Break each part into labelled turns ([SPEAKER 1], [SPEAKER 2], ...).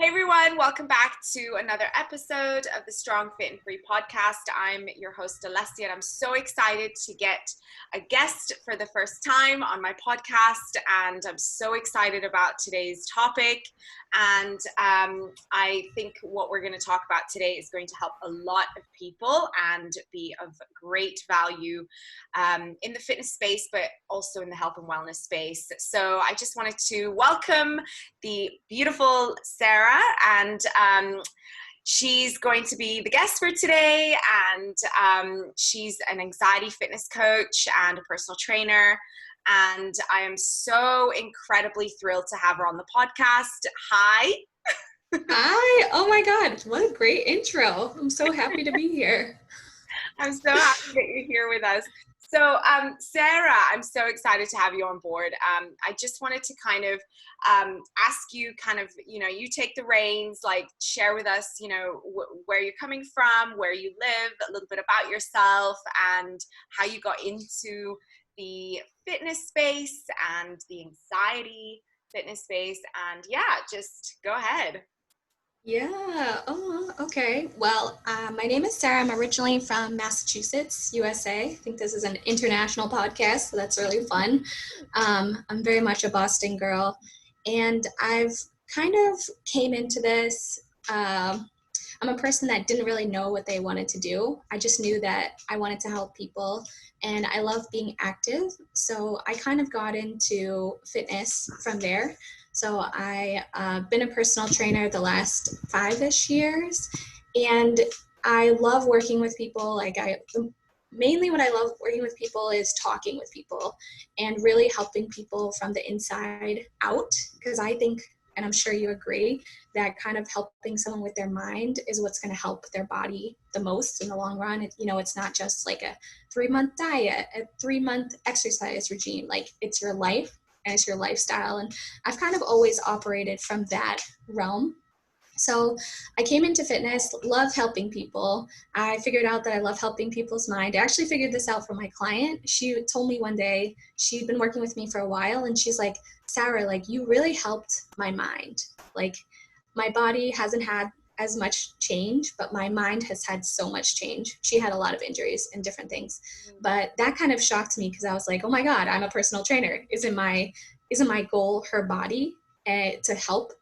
[SPEAKER 1] Hey everyone, welcome back to another episode of the Strong, Fit and Free podcast. I'm your host, Alessia, and I'm so excited to get a guest for the first time on my podcast. And I'm so excited about today's topic. And I think what we're going to talk about today is going to help a lot of people and be of great value in the fitness space, but also in the health and wellness space. So I just wanted to welcome the beautiful Sarah, and she's going to be the guest for today. And she's an anxiety fitness coach and a personal trainer. And I am so incredibly thrilled to have her on the podcast. Hi.
[SPEAKER 2] Hi. Oh my God. What a great intro. I'm so happy to be here.
[SPEAKER 1] I'm so happy that you're here with us. So, Sarah, I'm so excited to have you on board. I just wanted to kind of ask you you take the reins, like share with us, where you're coming from, where you live, a little bit about yourself and how you got into the fitness space and the anxiety fitness space. And yeah, just go ahead.
[SPEAKER 2] Yeah. Oh, okay. Well, my name is Sarah. I'm originally from Massachusetts, USA. I think this is an international podcast, so that's really fun. I'm very much a Boston girl, and I've kind of came into this. I'm a person that didn't really know what they wanted to do. I just knew that I wanted to help people, and I love being active. So I kind of got into fitness from there. So I've been a personal trainer the last 5-ish years, and I love working with people. Mainly what I love working with people is talking with people and really helping people from the inside out, because I think, and I'm sure you agree, that kind of helping someone with their mind is what's going to help their body the most in the long run. It's not just like a 3-month diet, a 3-month exercise regime. Like, it's your life. And it's your lifestyle. And I've kind of always operated from that realm. So I came into fitness, love helping people. I figured out that I love helping people's mind. I actually figured this out from my client. She told me one day, she'd been working with me for a while, and she's like, Sarah, like, you really helped my mind. Like, my body hasn't had as much change, but my mind has had so much change. She had a lot of injuries and different things, but that kind of shocked me, because I was like, oh my God, I'm a personal trainer. Isn't my goal her body to help?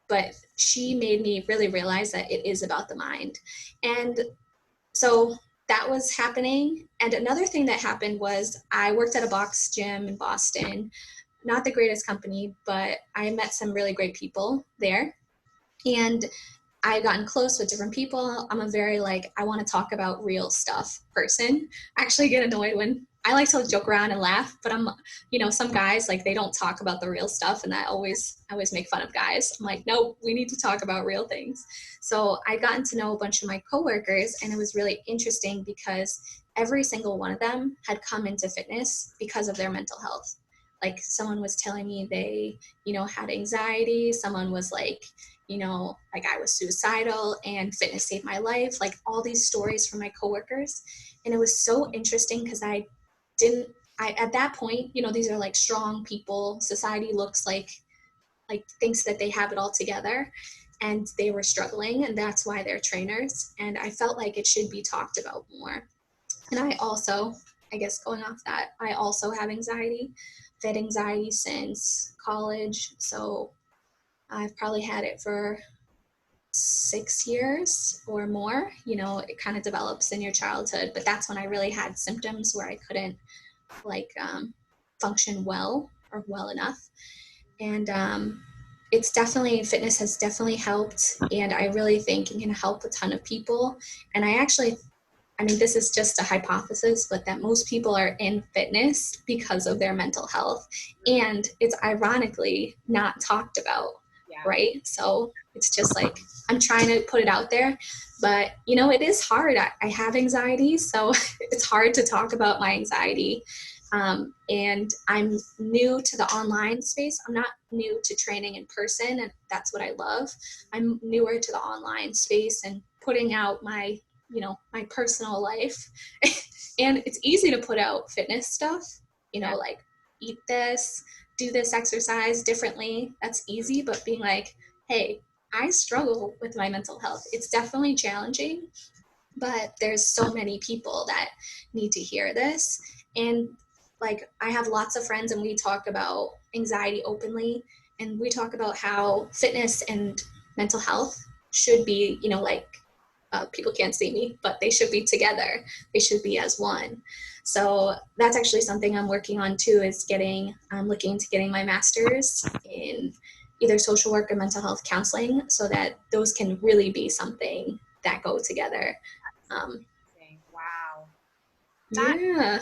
[SPEAKER 2] But she made me really realize that it is about the mind. And so that was happening. And another thing that happened was I worked at a box gym in Boston, not the greatest company, but I met some really great people there. And I've gotten close with different people. I'm a very I want to talk about real stuff person. I actually get annoyed when I like to joke around and laugh, but some guys, like, they don't talk about the real stuff. And I always make fun of guys. I'm like, nope, we need to talk about real things. So I gotten to know a bunch of my coworkers, and it was really interesting because every single one of them had come into fitness because of their mental health. Like, someone was telling me they, had anxiety. Someone was like, I was suicidal and fitness saved my life, like all these stories from my coworkers. And it was so interesting because at that point, these are like strong people. Society looks like thinks that they have it all together, and they were struggling, and that's why they're trainers. And I felt like it should be talked about more. And I also, I guess going off that, I also have anxiety. I've had anxiety since college. So I've probably had it for 6 years or more. It kind of develops in your childhood, but that's when I really had symptoms where I couldn't function well or well enough. And fitness has definitely helped. And I really think it can help a ton of people. And this is just a hypothesis, but that most people are in fitness because of their mental health. And it's ironically not talked about. Yeah. Right? So it's just like, I'm trying to put it out there, but it is hard. I have anxiety, so it's hard to talk about my anxiety. And I'm new to the online space. I'm not new to training in person, and that's what I love. I'm newer to the online space and putting out my personal life. And it's easy to put out fitness stuff, like eat this, do this exercise differently. That's easy. But being like, hey, I struggle with my mental health. It's definitely challenging, but there's so many people that need to hear this. And like, I have lots of friends and we talk about anxiety openly, and we talk about how fitness and mental health should be, like, people can't see me, but they should be together. They should be as one. So that's actually something I'm working on too, I'm looking into getting my master's in either social work or mental health counseling, so that those can really be something that go together. um,
[SPEAKER 1] Wow. That,
[SPEAKER 2] yeah.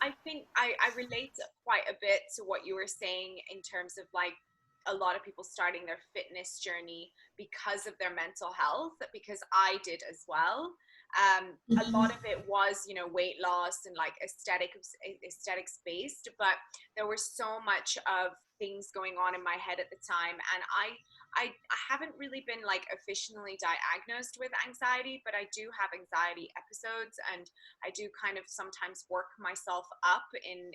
[SPEAKER 1] I think I relate quite a bit to what you were saying in terms of like a lot of people starting their fitness journey because of their mental health, because I did as well. A
[SPEAKER 2] Mhm.
[SPEAKER 1] lot of it was, weight loss and like aesthetics based, but there was so much of things going on in my head at the time, and I haven't really been like officially diagnosed with anxiety, but I do have anxiety episodes, and I do kind of sometimes work myself up in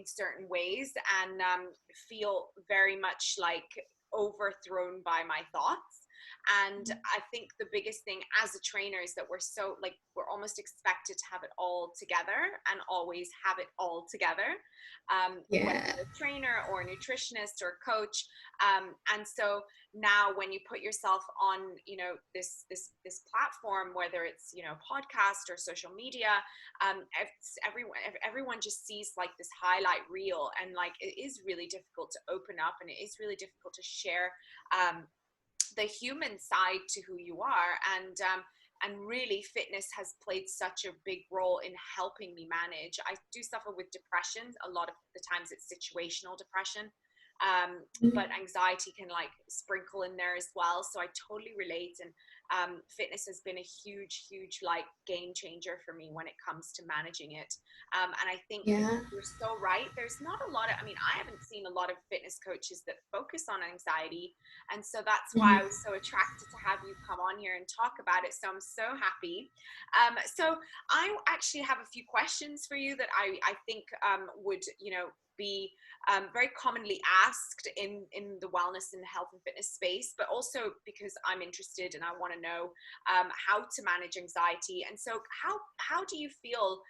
[SPEAKER 1] certain ways, and feel very much like overthrown by my thoughts. And I think the biggest thing as a trainer is that we're almost expected to have it all together and always have it all together, whether
[SPEAKER 2] Yeah.
[SPEAKER 1] you're a trainer or a nutritionist or a coach. And so now when you put yourself on, this platform, whether it's, podcast or social media, everyone just sees like this highlight reel, and like it is really difficult to open up, and it is really difficult to share the human side to who you are. And really fitness has played such a big role in helping me manage. I do suffer with depression. A lot of the times it's situational depression, but anxiety can like sprinkle in there as well, so I totally relate. And fitness has been a huge like game changer for me when it comes to managing it. And I think
[SPEAKER 2] Yeah.
[SPEAKER 1] you're so right, there's not a lot of, I haven't seen a lot of fitness coaches that focus on anxiety, and so that's why I was so attracted to have you come on here and talk about it, so I'm so happy. So I actually have a few questions for you that I think would, be very commonly asked in the wellness and health and fitness space, but also because I'm interested and I want to know how to manage anxiety. And so how do you feel,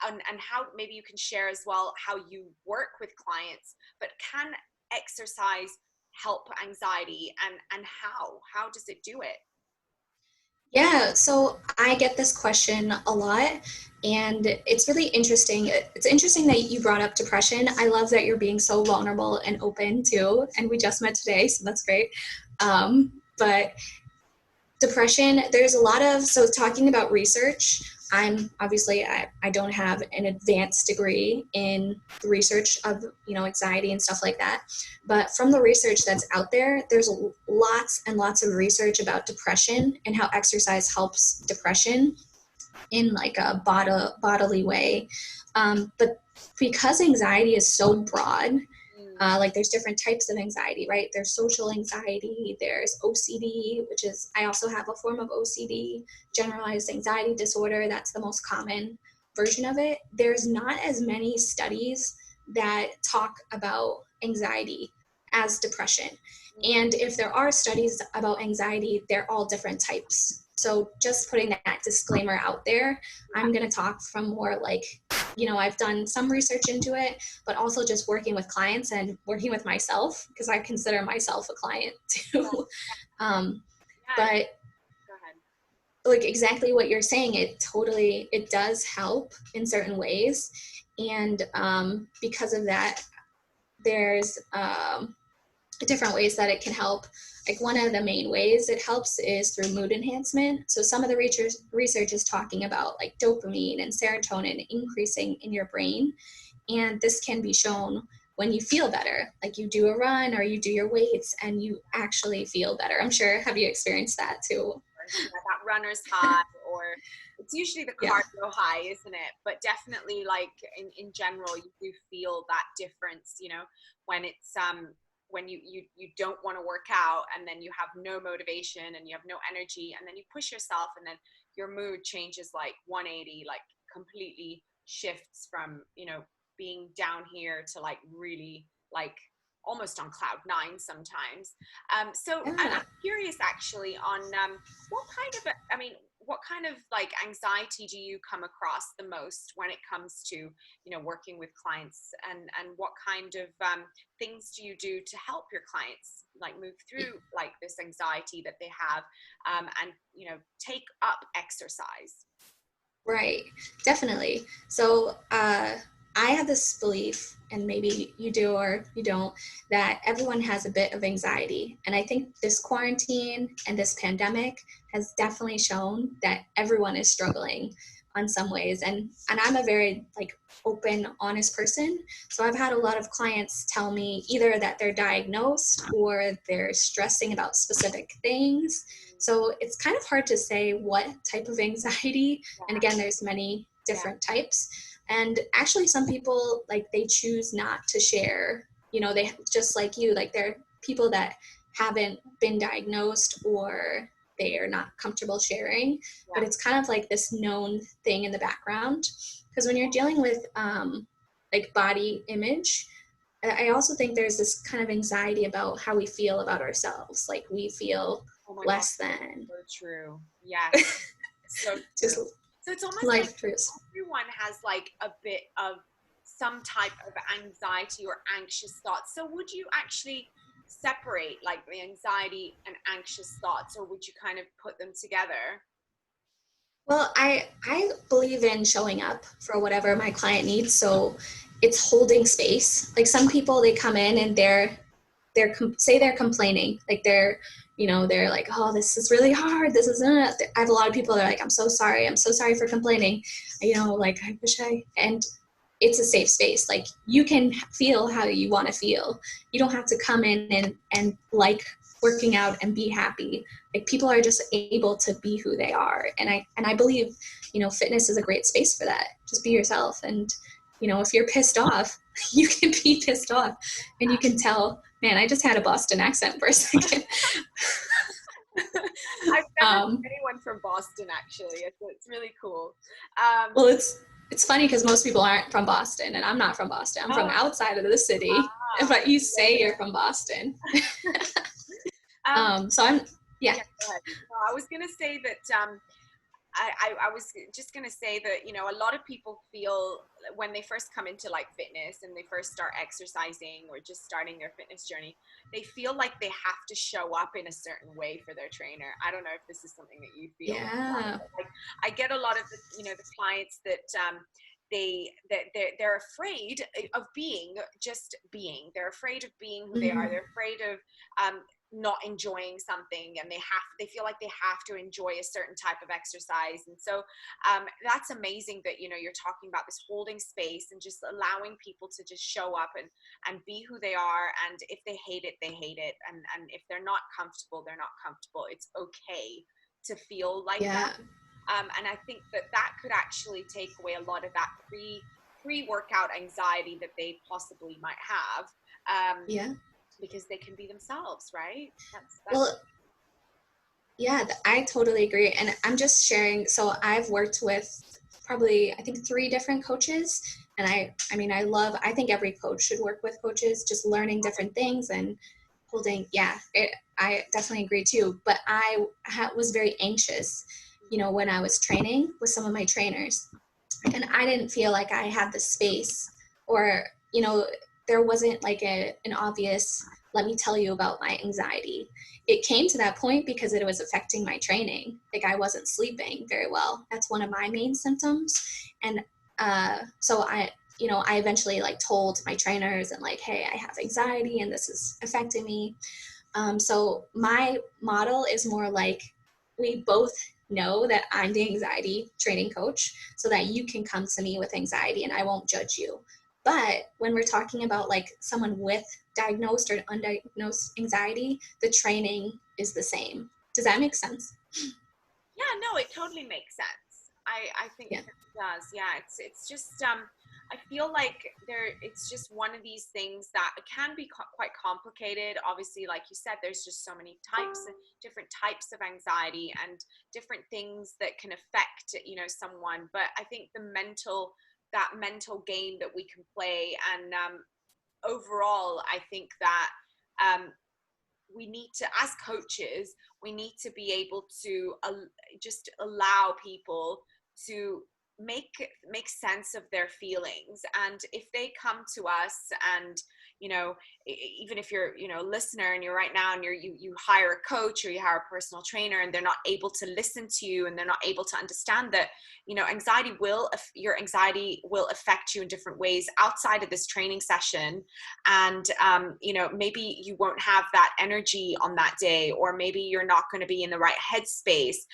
[SPEAKER 1] and how maybe you can share as well how you work with clients, but can exercise help anxiety, and how does it do it?
[SPEAKER 2] Yeah, so I get this question a lot, and it's really interesting. It's interesting that you brought up depression. I love that you're being so vulnerable and open too, and we just met today, so that's great. But depression, there's a lot of, so talking about research, I don't have an advanced degree in the research of, anxiety and stuff like that, but from the research that's out there, there's lots and lots of research about depression and how exercise helps depression in like a bodily way. But because anxiety is so broad,
[SPEAKER 1] Mm,
[SPEAKER 2] like there's different types of anxiety, right? There's social anxiety, there's OCD, which is, I also have a form of OCD, generalized anxiety disorder. That's the most common version of it. There's not as many studies that talk about anxiety as depression.
[SPEAKER 1] mm,
[SPEAKER 2] And if there are studies about anxiety, they're all different types. So just putting that disclaimer out there,
[SPEAKER 1] yeah.
[SPEAKER 2] I'm going to talk from more like, I've done some research into it, but also just working with clients and working with myself, because I consider myself a client
[SPEAKER 1] Yeah.
[SPEAKER 2] too. um,
[SPEAKER 1] Yeah.
[SPEAKER 2] but
[SPEAKER 1] Go ahead.
[SPEAKER 2] like exactly what you're saying, it does help in certain ways. And because of that, there's different ways that it can help. Like one of the main ways it helps is through mood enhancement. So some of the research is talking about like dopamine and serotonin increasing in your brain. And this can be shown when you feel better, like you do a run or you do your weights and you actually feel better. I'm sure, have you experienced that too?
[SPEAKER 1] Yeah, that runner's high, or it's usually the
[SPEAKER 2] Yeah.
[SPEAKER 1] cardio high, isn't it? But definitely, like in general, you do feel that difference, when it's when you don't want to work out, and then you have no motivation and you have no energy, and then you push yourself, and then your mood changes like 180, like completely shifts from, being down here to like really like almost on cloud nine sometimes. So
[SPEAKER 2] Yeah.
[SPEAKER 1] I'm curious actually on what kind of, I mean, what kind of like anxiety do you come across the most when it comes to, you know, working with clients, and what kind of things do you do to help your clients like move through like this anxiety that they have, and, you know, take up exercise?
[SPEAKER 2] Right, definitely. So I have this belief, and maybe you do or you don't, that everyone has a bit of anxiety. And I think this quarantine and this pandemic has definitely shown that everyone is struggling on some ways. And I'm a very like open, honest person. So I've had a lot of clients tell me either that they're diagnosed or they're stressing about specific things. So it's kind of hard to say what type of anxiety, and
[SPEAKER 1] Yeah,
[SPEAKER 2] again there's many
[SPEAKER 1] yeah,
[SPEAKER 2] different types. And actually some people like they choose not to share, you know, they just like you, like they're people that haven't been diagnosed or they are not comfortable sharing, but
[SPEAKER 1] yeah,
[SPEAKER 2] it's kind of like this known thing in the background. Because when you're dealing with like body image, I also think there's this kind of anxiety about how we feel about ourselves, like we feel
[SPEAKER 1] oh my god,
[SPEAKER 2] less than.
[SPEAKER 1] so true, yes, so
[SPEAKER 2] Just
[SPEAKER 1] true. So it's almost like
[SPEAKER 2] life truths.
[SPEAKER 1] everyone has like a bit of some type of anxiety or anxious thoughts. So would you actually separate like the anxiety and anxious thoughts, or would you kind of put them together?
[SPEAKER 2] Well, I believe in showing up for whatever my client needs. So it's holding space. Like some people, they come in and say they're complaining, like they're, you know, they're like, oh, this is really hard. This is I have a lot of people that are like, I'm so sorry for complaining. You know, like I wish I and it's a safe space. Like you can feel how you want to feel. You don't have to come in and like working out and be happy. Like people are just able to be who they are. And I believe, you know, fitness is a great space for that. Just be yourself. And, you know, if you're pissed off, you can be pissed off and you can tell, man, I just had a Boston accent for a second.
[SPEAKER 1] I've never met
[SPEAKER 2] um,
[SPEAKER 1] anyone from Boston actually. It's really cool.
[SPEAKER 2] well, it's funny because most people aren't from Boston, and I'm not from Boston. I'm from
[SPEAKER 1] Oh,
[SPEAKER 2] outside of the city,
[SPEAKER 1] wow.
[SPEAKER 2] but you say you're from Boston.
[SPEAKER 1] Um,
[SPEAKER 2] So I'm, yeah,
[SPEAKER 1] yeah, go ahead. No, I was gonna say that I was just gonna say that, you know, a lot of people feel when they first come into like fitness and they first start exercising or just starting their fitness journey, they feel like they have to show up in a certain way for their trainer. I don't know if this is something that you feel as well.
[SPEAKER 2] yeah,
[SPEAKER 1] But, like I get a lot of the, you know, the clients that they're afraid of being just being. They're afraid of being who they are.
[SPEAKER 2] mm-hmm.
[SPEAKER 1] They're afraid of not enjoying something, and they feel like they have to enjoy a certain type of exercise. And so that's amazing that, you know, you're talking about this holding space and just allowing people to just show up and be who they are, and if they hate it, they hate it, and if they're not comfortable, they're not comfortable. It's okay to feel like that.
[SPEAKER 2] Yeah,
[SPEAKER 1] And I think that that could actually take away a lot of that pre-workout anxiety that they possibly might have,
[SPEAKER 2] yeah.
[SPEAKER 1] because they can be themselves, right? That's
[SPEAKER 2] Well, yeah, I totally agree. And I'm just sharing. So I've worked with probably, I think, 3 different coaches. And I mean, I think every coach should work with coaches, just learning different things and holding. Yeah, I definitely agree too. But was very anxious, you know, when I was training with some of my trainers. And I didn't feel like I had the space, or, you know, there wasn't like an obvious, let me tell you about my anxiety. It came to that point because it was affecting my training. Like I wasn't sleeping very well. That's one of my main symptoms. And so I eventually like told my trainers and like, hey, I have anxiety and this is affecting me. So my model is more like we both know that I'm the anxiety training coach so that you can come to me with anxiety and I won't judge you. But when we're talking about like someone with diagnosed or undiagnosed anxiety, the training is the same. Does that make sense?
[SPEAKER 1] Yeah, no, it totally makes sense. I think
[SPEAKER 2] Yeah.
[SPEAKER 1] that it does. Yeah, it's just I feel like it's just one of these things that it can be quite complicated. Obviously, like you said, there's just so many different types of anxiety and different things that can affect, you know, someone. But I think that mental game that we can play, and overall, I think that we need to, as coaches, we need to be able to just allow people to make sense of their feelings. And if they come to us and, even if you're, a listener and you're right now and you hire a coach or you hire a personal trainer and they're not able to listen to you and they're not able to understand that, your anxiety will affect you in different ways outside of this training session. And, maybe you won't have that energy on that day, or maybe you're not going to be in the right headspace.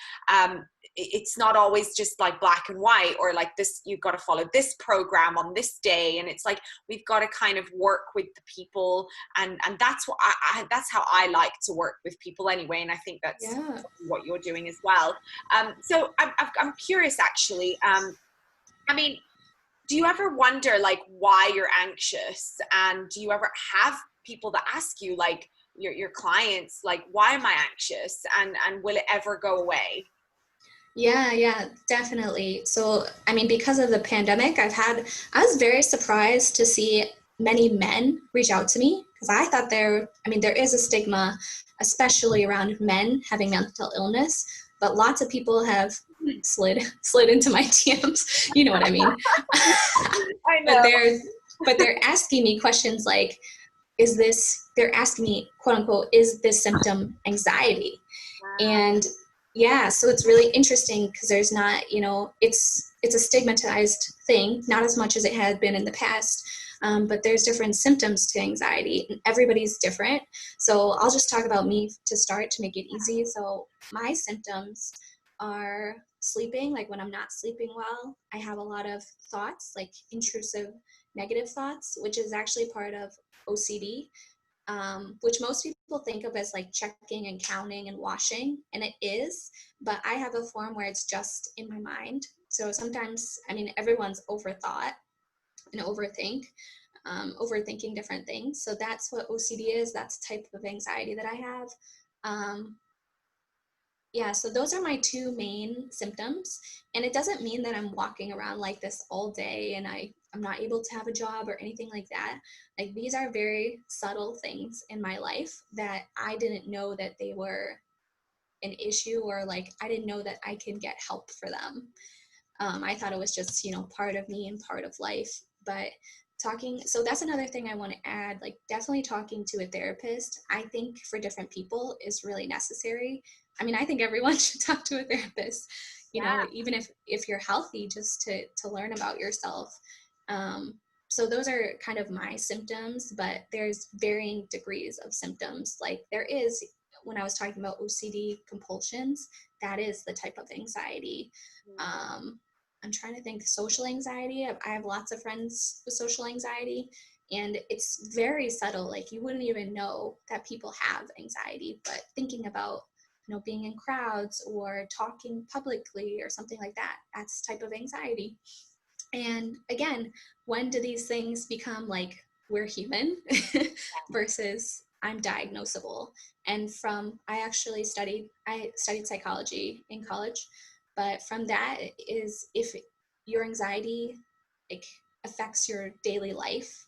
[SPEAKER 1] It's not always just like black and white, or like this, you've got to follow this program on this day. And it's like, we've got to kind of work with the people. And that's what that's how I like to work with people anyway. And I think that's what you're doing as well. So I'm curious, actually. I mean, do you ever wonder like why you're anxious? And do you ever have people that ask you, like your clients, like, why am I anxious? And will it ever go away?
[SPEAKER 2] Yeah, definitely. So, I mean, because of the pandemic, I was very surprised to see many men reach out to me, because I thought there is a stigma, especially around men having mental illness, but lots of people have slid into my DMs. You know what I mean?
[SPEAKER 1] I know.
[SPEAKER 2] but they're asking me questions like, they're asking me, quote unquote, is this symptom anxiety?
[SPEAKER 1] Wow.
[SPEAKER 2] And yeah, so it's really interesting because there's not, it's a stigmatized thing, not as much as it had been in the past, but there's different symptoms to anxiety and everybody's different. So I'll just talk about me to start, to make it easy. So my symptoms are sleeping, like when I'm not sleeping well, I have a lot of thoughts, like intrusive negative thoughts, which is actually part of OCD. Which most people think of as like checking and counting and washing, and it is, but I have a form where it's just in my mind. So sometimes, everyone's overthought and overthinking different things. So that's what OCD is. That's the type of anxiety that I have. So those are my two main symptoms. And it doesn't mean that I'm walking around like this all day and I'm not able to have a job or anything like that. Like, these are very subtle things in my life that I didn't know that they were an issue, or like, I didn't know that I could get help for them. I thought it was just, part of me and part of life. But so that's another thing I want to add, like definitely talking to a therapist, I think for different people is really necessary. I think everyone should talk to a therapist, even if you're healthy, just to learn about yourself. So those are kind of my symptoms, but there's varying degrees of symptoms. Like there is, when I was talking about OCD compulsions, that is the type of anxiety. I'm trying to think, social anxiety. I have lots of friends with social anxiety, and it's very subtle. Like you wouldn't even know that people have anxiety, but thinking about, being in crowds or talking publicly or something like that, that's type of anxiety. And again, when do these things become like we're human versus I'm diagnosable? And I studied psychology in college, but from that is, if your anxiety like affects your daily life,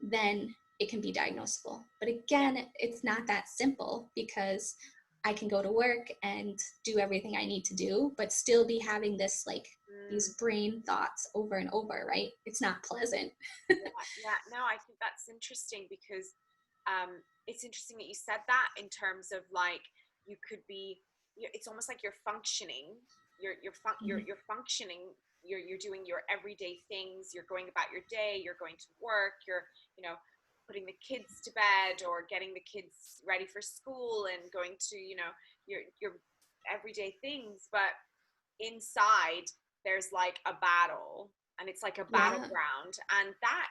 [SPEAKER 2] then it can be diagnosable. But again, it's not that simple, because I can go to work and do everything I need to do, but still be having this these brain thoughts over and over, right? It's not pleasant.
[SPEAKER 1] No, I think that's interesting, because it's interesting that you said that, in terms of like, you could be, it's almost like you're functioning, you're functioning, you're doing your everyday things, you're going about your day, you're going to work, you're, putting the kids to bed or getting the kids ready for school and going to, your everyday things. But inside there's like a battle, and it's like a battleground. And that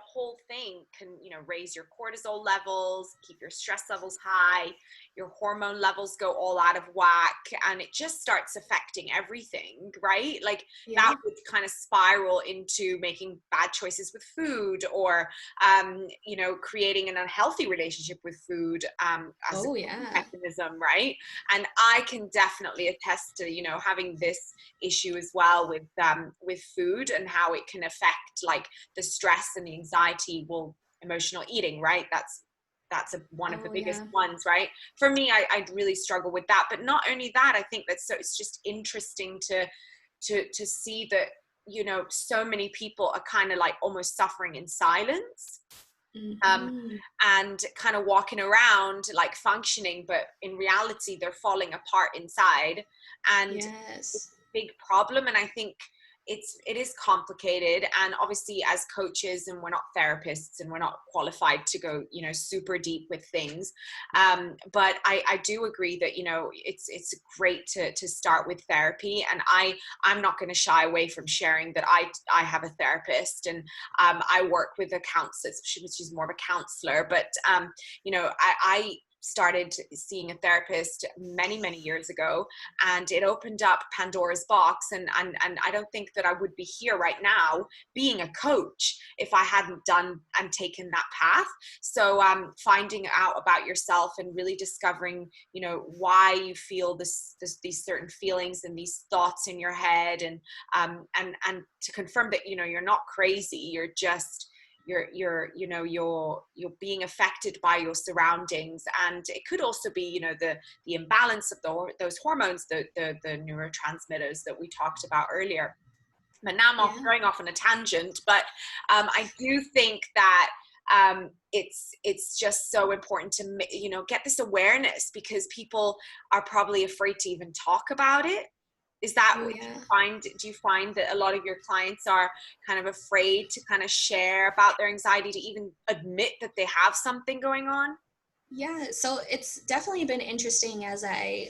[SPEAKER 1] whole thing can, raise your cortisol levels, keep your stress levels high, your hormone levels go all out of whack, and it just starts affecting everything, right? Like that would kind of spiral into making bad choices with food, or creating an unhealthy relationship with food as a mechanism, right? And I can definitely attest to having this issue as well with food, and how it can affect like the stress and the anxiety will emotional eating, right? That's one of the
[SPEAKER 2] Oh,
[SPEAKER 1] biggest
[SPEAKER 2] yeah.
[SPEAKER 1] ones, right? For me, I really struggle with that. But not only that, I think that, so it's just interesting to see that, you know, so many people are kind of like almost suffering in silence,
[SPEAKER 2] Mm-hmm.
[SPEAKER 1] and kind of walking around like functioning, but in reality they're falling apart inside, and it's
[SPEAKER 2] Yes.
[SPEAKER 1] a big problem. And I think it is complicated, and obviously as coaches, and we're not therapists and we're not qualified to go, you know, super deep with things, but I do agree that, you know, it's great to start with therapy. And I'm not going to shy away from sharing that I have a therapist, and I work with a counselor, which is more of a counselor, but you know, I started seeing a therapist many years ago, and it opened up Pandora's box, and I don't think that I would be here right now being a coach if I hadn't done and taken that path. So finding out about yourself and really discovering, you know, why you feel these certain feelings and these thoughts in your head, and to confirm that, you know, you're not crazy, you're just you know, you're being affected by your surroundings. And it could also be, you know, the imbalance of those hormones, the neurotransmitters that we talked about earlier. But now I'm
[SPEAKER 2] Yeah.
[SPEAKER 1] going off on a tangent, but I do think that it's just so important to, you know, get this awareness, because people are probably afraid to even talk about it. Is that
[SPEAKER 2] Oh,
[SPEAKER 1] what
[SPEAKER 2] yeah.
[SPEAKER 1] do you find that a lot of your clients are kind of afraid to kind of share about their anxiety, to even admit that they have something going on?
[SPEAKER 2] Yeah, so it's definitely been interesting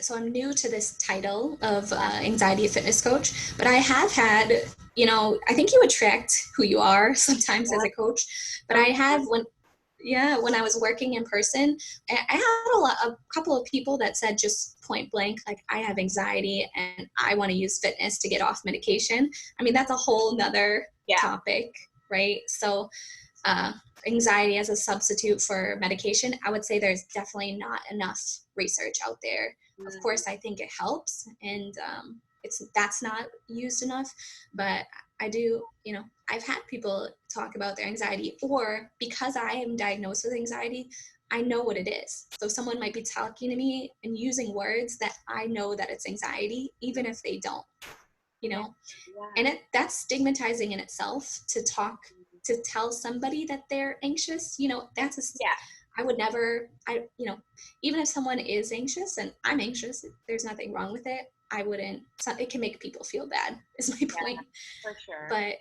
[SPEAKER 2] so I'm new to this title of anxiety fitness coach, but I have had, you know, I think you attract who you are sometimes as
[SPEAKER 1] Yeah,
[SPEAKER 2] a coach, but
[SPEAKER 1] so
[SPEAKER 2] I have
[SPEAKER 1] true.
[SPEAKER 2] when I was working in person, I had a couple of people that said just point blank, like, I have anxiety and I want to use fitness to get off medication. I mean, that's a whole nother
[SPEAKER 1] Yeah.
[SPEAKER 2] topic, right? So, uh, anxiety as a substitute for medication, I would say there's definitely not enough research out there. Of
[SPEAKER 1] Mm,
[SPEAKER 2] course, I think it helps, and that's not used enough. But I do, you know, I've had people talk about their anxiety, or because I am diagnosed with anxiety, I know what it is. So someone might be talking to me and using words that I know that it's anxiety, even if they don't, you
[SPEAKER 1] yeah,
[SPEAKER 2] know.
[SPEAKER 1] yeah,
[SPEAKER 2] And that's stigmatizing in itself to tell somebody that they're anxious, you know.
[SPEAKER 1] yeah,
[SPEAKER 2] I would never, you know, even if someone is anxious and I'm anxious, there's nothing wrong with it. I wouldn't, it can make people feel bad, is my
[SPEAKER 1] yeah,
[SPEAKER 2] point.
[SPEAKER 1] for sure.
[SPEAKER 2] But,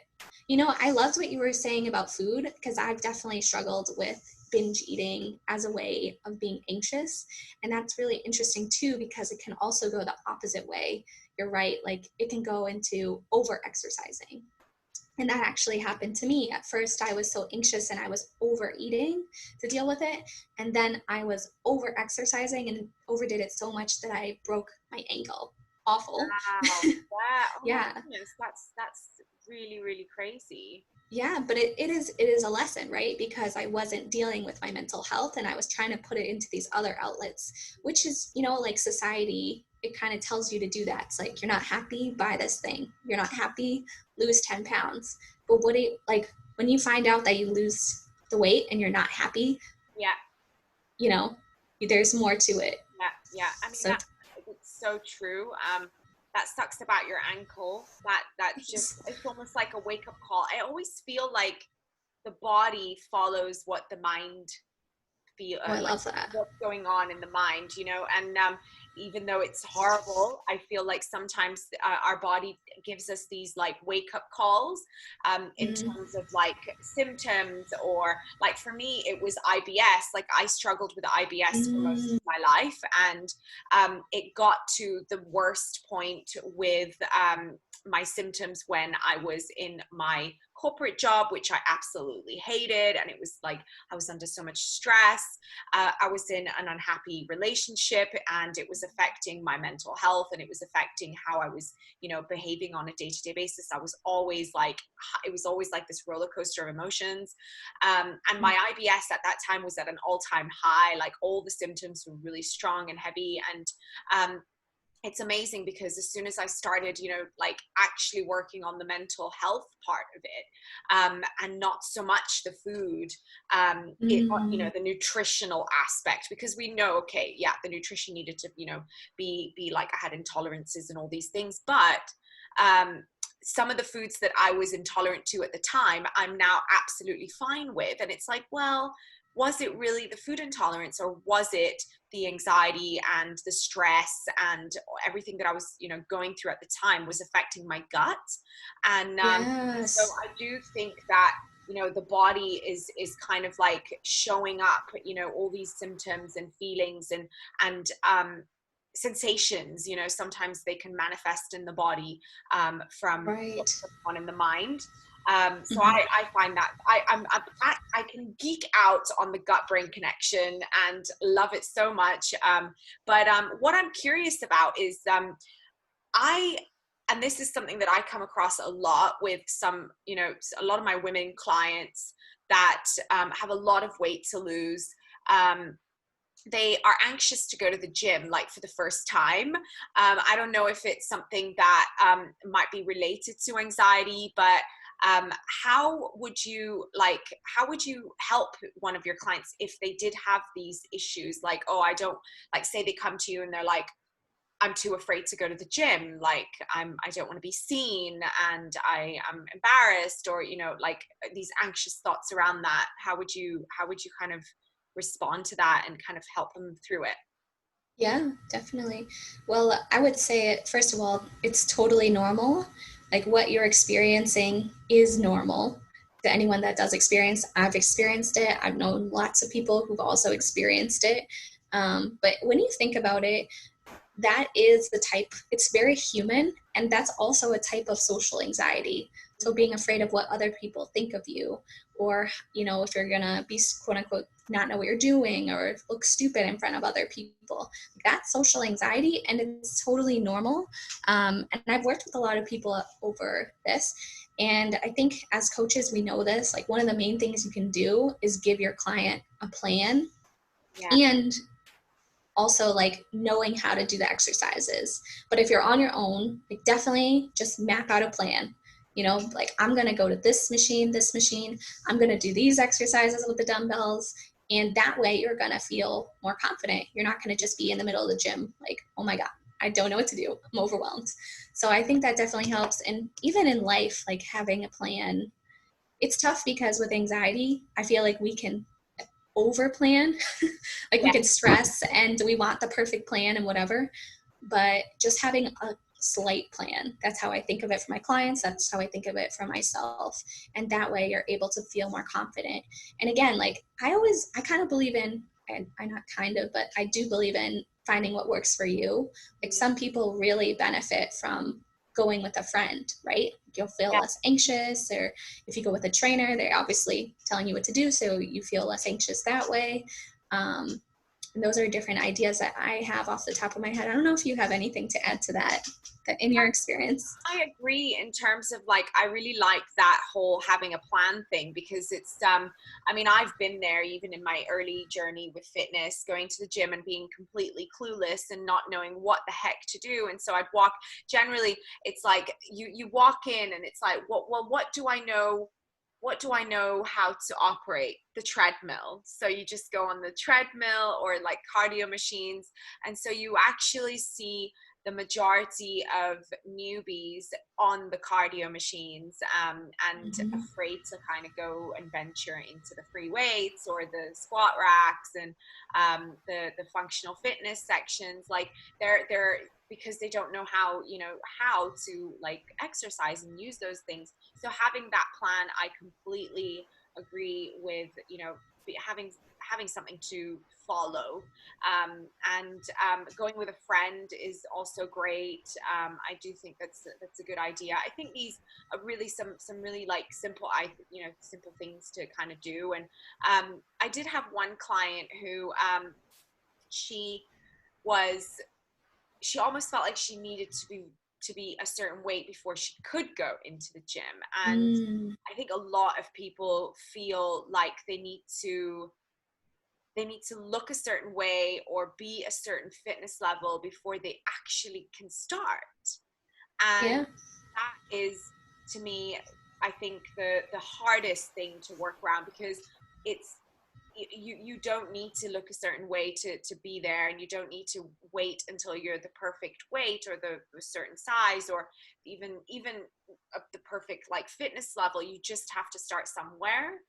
[SPEAKER 2] you know, I loved what you were saying about food, because I've definitely struggled with binge eating as a way of being anxious. And that's really interesting too, because it can also go the opposite way. You're right. Like, it can go into over exercising. And that actually happened to me. At first, I was so anxious and I was overeating to deal with it. And then I was over exercising and overdid it so much that I broke my ankle. Awful.
[SPEAKER 1] Wow. Yeah. Oh my
[SPEAKER 2] Yeah.
[SPEAKER 1] goodness. That's really crazy.
[SPEAKER 2] Yeah, but it is a lesson, right? Because I wasn't dealing with my mental health and I was trying to put it into these other outlets, which is, you know, like society, it kind of tells you to do that. It's like, you're not happy, buy this thing. You're not happy, lose 10 pounds. But like, when you find out that you lose the weight and you're not happy,
[SPEAKER 1] Yeah.
[SPEAKER 2] you know, there's more to it.
[SPEAKER 1] Yeah. Yeah. I mean,
[SPEAKER 2] So
[SPEAKER 1] it's so true. That sucks about your ankle. That just, it's almost like a wake up call. I always feel like the body follows what the mind feel,
[SPEAKER 2] oh, I
[SPEAKER 1] like
[SPEAKER 2] love that.
[SPEAKER 1] what's going on in the mind, you know. And even though it's horrible, I feel like sometimes our body gives us these like wake up calls, in
[SPEAKER 2] Mm,
[SPEAKER 1] terms of like symptoms, or like for me it was IBS. Like I struggled with IBS for most
[SPEAKER 2] mm,
[SPEAKER 1] of my life, and it got to the worst point with my symptoms when I was in my corporate job, which I absolutely hated. And it was like I was under so much stress. I was in an unhappy relationship, and it was affecting my mental health, and it was affecting how I was, you know, behaving on a day-to-day basis. I was always like, it was always like this roller coaster of emotions. And my IBS at that time was at an all-time high. Like all the symptoms were really strong and heavy. And it's amazing because as soon as I started, like actually working on the mental health part of it, and not so much the food, the nutritional aspect, because we know, okay, yeah, the nutrition needed to, be like, I had intolerances and all these things, but some of the foods that I was intolerant to at the time, I'm now absolutely fine with. And it's like, well, was it really the food intolerance, or was it the anxiety and the stress and everything that I was, going through at the time was affecting my gut? And so
[SPEAKER 2] Yes.
[SPEAKER 1] I do think that, the body is kind of like showing up, all these symptoms and feelings and sensations, sometimes they can manifest in the body, from
[SPEAKER 2] Right.
[SPEAKER 1] what's going on in the mind. So
[SPEAKER 2] Mhm.
[SPEAKER 1] I find that I can geek out on the gut brain connection and love it so much. But what I'm curious about is, I and this is something that I come across a lot with some, a lot of my women clients that have a lot of weight to lose. Um, they are anxious to go to the gym, like, for the first time. I don't know if it's something that might be related to anxiety, but um, how would you help one of your clients if they did have these issues? Like, oh, I don't, like, say they come to you and they're like, I'm too afraid to go to the gym. Like, I don't want to be seen, and I am embarrassed, or, like, these anxious thoughts around that. How would you kind of respond to that and kind of help them through it?
[SPEAKER 2] Yeah, definitely. Well, I would say, first of all, it's totally normal. Like what you're experiencing is normal to anyone that does experience. I've experienced it. I've known lots of people who've also experienced it. But when you think about it, that is the type, it's very human, and that's also a type of social anxiety. So being afraid of what other people think of you, or if you're gonna be quote unquote not know what you're doing or look stupid in front of other people, that's social anxiety, and it's totally normal. And I've worked with a lot of people over this, and I think as coaches we know this, like one of the main things you can do is give your client a plan,
[SPEAKER 1] Yeah.
[SPEAKER 2] and also like knowing how to do the exercises. But if you're on your own, like definitely just map out a plan. Like I'm going to go to this machine, I'm going to do these exercises with the dumbbells. And that way you're going to feel more confident. You're not going to just be in the middle of the gym like, oh my God, I don't know what to do, I'm overwhelmed. So I think that definitely helps. And even in life, like having a plan, it's tough because with anxiety, I feel like we can over plan. Like we
[SPEAKER 1] Yeah.
[SPEAKER 2] can stress and we want the perfect plan and whatever, but just having a slight plan, that's how I think of it for my clients, that's how I think of it for myself. And that way you're able to feel more confident. And again, like I kind of believe in, and I not kind of, but I do believe in finding what works for you. Like some people really benefit from going with a friend, right? You'll feel
[SPEAKER 1] Yeah.
[SPEAKER 2] less anxious, or if you go with a trainer, they're obviously telling you what to do, so you feel less anxious that way. And those are different ideas that I have off the top of my head. I don't know if you have anything to add to that in your experience.
[SPEAKER 1] I agree in terms of, like, I really like that whole having a plan thing, because it's I mean, I've been there even in my early journey with fitness, going to the gym and being completely clueless and not knowing what the heck to do. And so I'd walk, generally it's like you walk in and it's like, what do I know? What do I know how to operate? The treadmill. So you just go on the treadmill or like cardio machines. And so you actually see the majority of newbies on the cardio machines, and
[SPEAKER 2] Mm-hmm.
[SPEAKER 1] afraid to kind of go and venture into the free weights or the squat racks and the functional fitness sections. Like they're because they don't know how to, like, exercise and use those things. So having that plan, I completely agree with, having something to follow. And going with a friend is also great. I do think that's a good idea. I think these are really some really, like, simple things to kind of do. And I did have one client who, she was she almost felt like she needed to be a certain weight before she could go into the gym. And
[SPEAKER 2] Mm,
[SPEAKER 1] I think a lot of people feel like they need to look a certain way or be a certain fitness level before they actually can start. And
[SPEAKER 2] Yeah.
[SPEAKER 1] that is, to me, I think the hardest thing to work around, because it's, you don't need to look a certain way to be there, and you don't need to wait until you're the perfect weight or the certain size, or even the perfect like fitness level. You just have to start somewhere.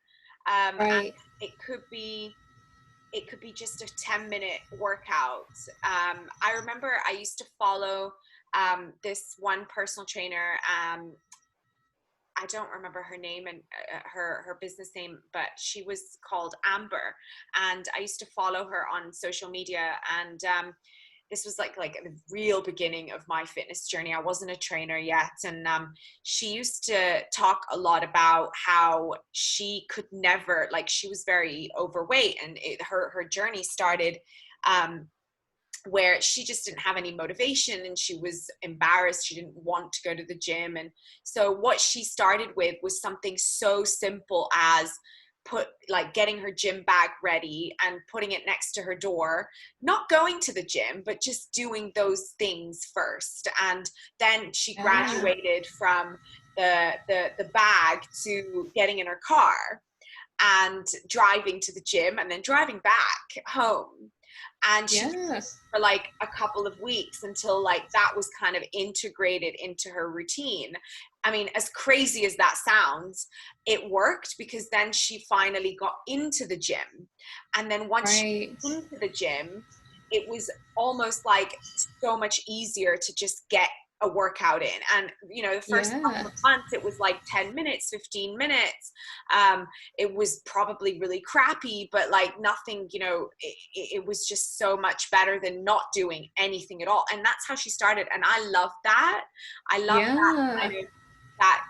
[SPEAKER 1] And
[SPEAKER 2] Right.
[SPEAKER 1] it could be just a 10-minute workout. I remember I used to follow this one personal trainer. I don't remember her name and her business name, but she was called Amber, and I used to follow her on social media. And this was like the real beginning of my fitness journey. I wasn't a trainer yet, and she used to talk a lot about how she could never, like, she was very overweight, and her journey started where she just didn't have any motivation, and she was embarrassed. She didn't want to go to the gym. And so what she started with was something so simple as getting her gym bag ready and putting it next to her door, not going to the gym, but just doing those things first. And then she
[SPEAKER 2] Yeah.
[SPEAKER 1] graduated from the bag to getting in her car and driving to the gym and then driving back home. And she did
[SPEAKER 2] Yeah.
[SPEAKER 1] this for like a couple of weeks until like that was kind of integrated into her routine. I mean, as crazy as that sounds, it worked, because then she finally got into the gym. And then once she
[SPEAKER 2] Right.
[SPEAKER 1] got into the gym, it was almost like so much easier to just get a workout in. And the first couple
[SPEAKER 2] Yeah.
[SPEAKER 1] of months it was like 10 minutes, 15 minutes. It was probably really crappy, but like nothing, it was just so much better than not doing anything at all. And that's how she started. And I love that. I love that
[SPEAKER 2] Yeah.
[SPEAKER 1] kind of, that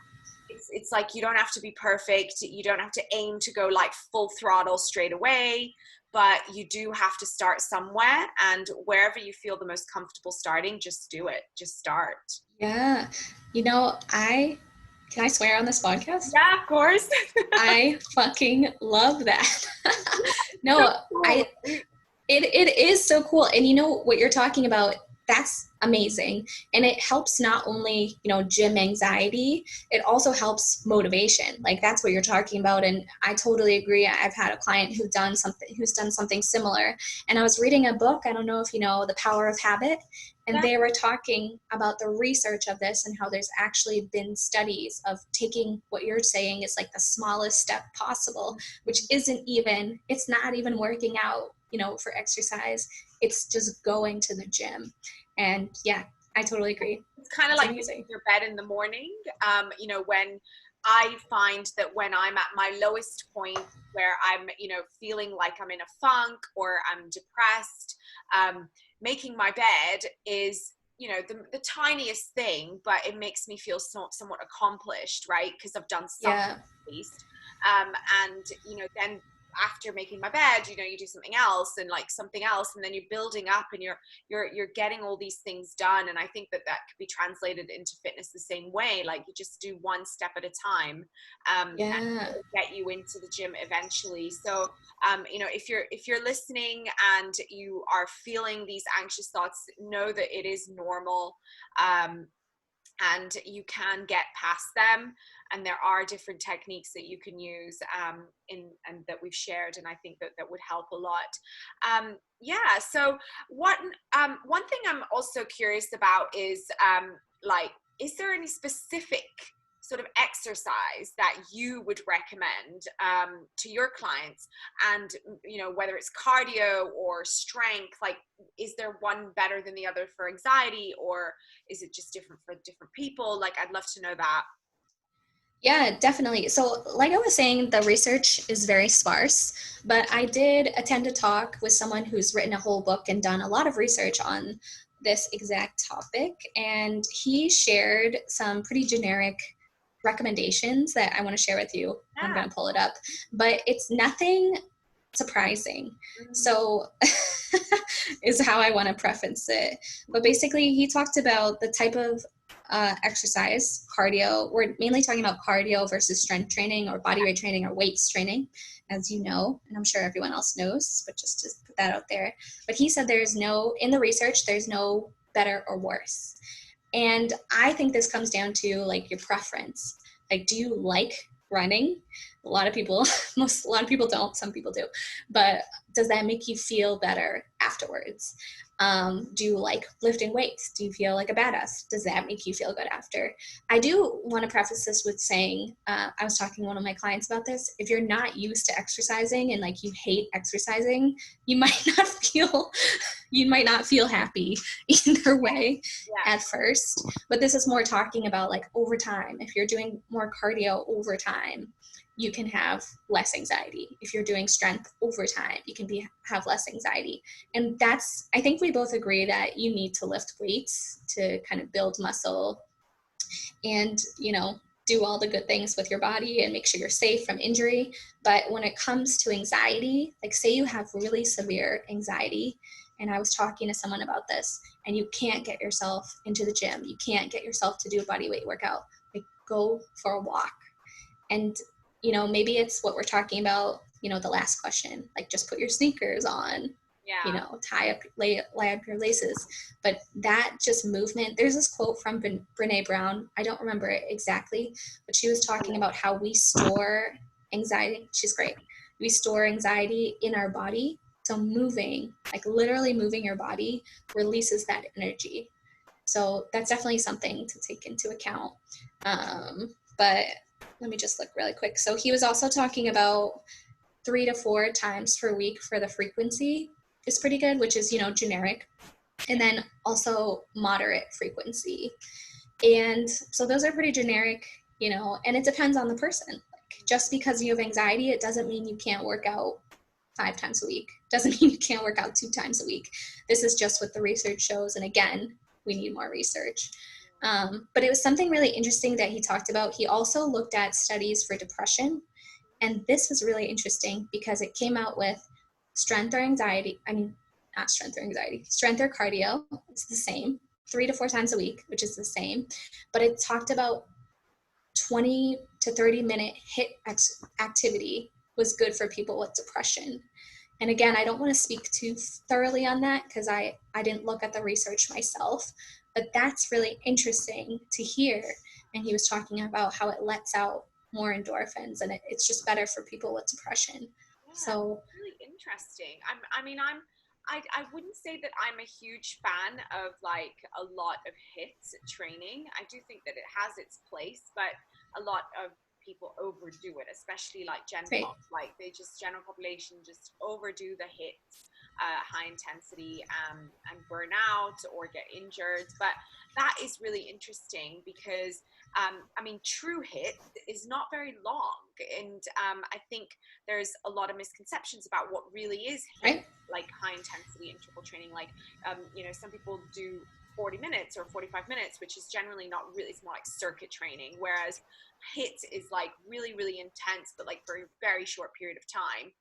[SPEAKER 1] it's like, you don't have to be perfect. You don't have to aim to go like full throttle straight away, but you do have to start somewhere, and wherever you feel the most comfortable starting, just do it. Just start.
[SPEAKER 2] Yeah. You know, can I swear on this podcast?
[SPEAKER 1] Yeah, of course.
[SPEAKER 2] I fucking love that.
[SPEAKER 1] So
[SPEAKER 2] No,
[SPEAKER 1] cool.
[SPEAKER 2] it is so cool. And you know what you're talking about, that's amazing. And it helps not only, gym anxiety, it also helps motivation. Like that's what you're talking about. And I totally agree. I've had a client who's done something similar. And I was reading a book, I don't know if you know The Power of Habit, and
[SPEAKER 1] Yeah.
[SPEAKER 2] they were talking about the research of this and how there's actually been studies of taking what you're saying is like the smallest step possible, which it's not even working out, for exercise. It's just going to the gym. And yeah, I totally agree.
[SPEAKER 1] It's kind of
[SPEAKER 2] It's
[SPEAKER 1] like making
[SPEAKER 2] amazing.
[SPEAKER 1] your bed in the morning. When I find that when I'm at my lowest point, where I'm, feeling like I'm in a funk or I'm depressed, making my bed is, the tiniest thing, but it makes me feel somewhat accomplished, right? Because I've done something
[SPEAKER 2] Yeah.
[SPEAKER 1] at least. And, then after making my bed, you do something else and like something else, and then you're building up, and you're getting all these things done. And I think that could be translated into fitness the same way. Like you just do one step at a time, and
[SPEAKER 2] Yeah.
[SPEAKER 1] it'll get you into the gym eventually. So if you're listening and you are feeling these anxious thoughts, know that it is normal. And you can get past them, and there are different techniques that you can use, and that we've shared, and I think that would help a lot. Yeah, so one thing I'm also curious about is like, is there any specific sort of exercise that you would recommend to your clients? And whether it's cardio or strength, like, is there one better than the other for anxiety, or is it just different for different people? Like, I'd love to know that.
[SPEAKER 2] Yeah, definitely. So, like I was saying, the research is very sparse, but I did attend a talk with someone who's written a whole book and done a lot of research on this exact topic. And he shared some pretty generic recommendations that I want to share with you. I'm
[SPEAKER 1] Yeah.
[SPEAKER 2] going to pull it up, but it's nothing surprising.
[SPEAKER 1] Mm-hmm.
[SPEAKER 2] So, is how I want to preference it. But basically, he talked about the type of exercise, cardio. We're mainly talking about cardio versus strength training or body weight training or weights training, as you know, and I'm sure everyone else knows, but just to put that out there. But he said in the research, there's no better or worse. And I think this comes down to like your preference. Like, do you like running? A lot of people don't, some people do, but does that make you feel better afterwards? Do you like lifting weights? Do you feel like a badass? Does that make you feel good after? I do want to preface this with saying, I was talking to one of my clients about this. If you're not used to exercising and like you hate exercising, you might not feel happy either way at first. But this is more talking about like over time. If you're doing more cardio over time, you can have less anxiety. If you're doing strength over time, you can have less anxiety. And I think we both agree that you need to lift weights to kind of build muscle and, do all the good things with your body and make sure you're safe from injury. But when it comes to anxiety, like say you have really severe anxiety, and I was talking to someone about this, and you can't get yourself into the gym, you can't get yourself to do a body weight workout, like go for a walk. And maybe it's what we're talking about, the last question, like just put your sneakers on, lay up your laces. But that just movement, there's this quote from Brene Brown. I don't remember it exactly, but she was talking about how we store anxiety. She's great. We store anxiety in our body. So moving, like literally moving your body releases that energy. So that's definitely something to take into account. But let me just look really quick. So he was also talking about 3 to 4 times per week for the frequency is pretty good, which is, generic. And then also moderate frequency. And so those are pretty generic, and it depends on the person. Like just because you have anxiety, it doesn't mean you can't work out 5 times a week. Doesn't mean you can't work out 2 times a week. This is just what the research shows. And again, we need more research. But it was something really interesting that he talked about. He also looked at studies for depression. And this was really interesting because it came out with strength or cardio. It's the same, 3 to 4 times a week, which is the same. But it talked about 20 to 30 minute HIIT activity was good for people with depression. And again, I don't want to speak too thoroughly on that because I didn't look at the research myself, but that's really interesting to hear. And he was talking about how it lets out more endorphins and it's just better for people with depression.
[SPEAKER 1] Yeah,
[SPEAKER 2] so
[SPEAKER 1] really interesting. I wouldn't say that I'm a huge fan of like a lot of HIIT training. I do think that it has its place, but a lot of people overdo it, especially like general population just overdo the HIIT, high intensity, and burn out or get injured. But that is really interesting because true HIIT is not very long, and I think there's a lot of misconceptions about what really is HIIT, like high intensity interval training. Like some people do 40 minutes or 45 minutes, which is generally not really, it's more like circuit training, whereas HIIT is like really, really intense, but like for a very short period of time.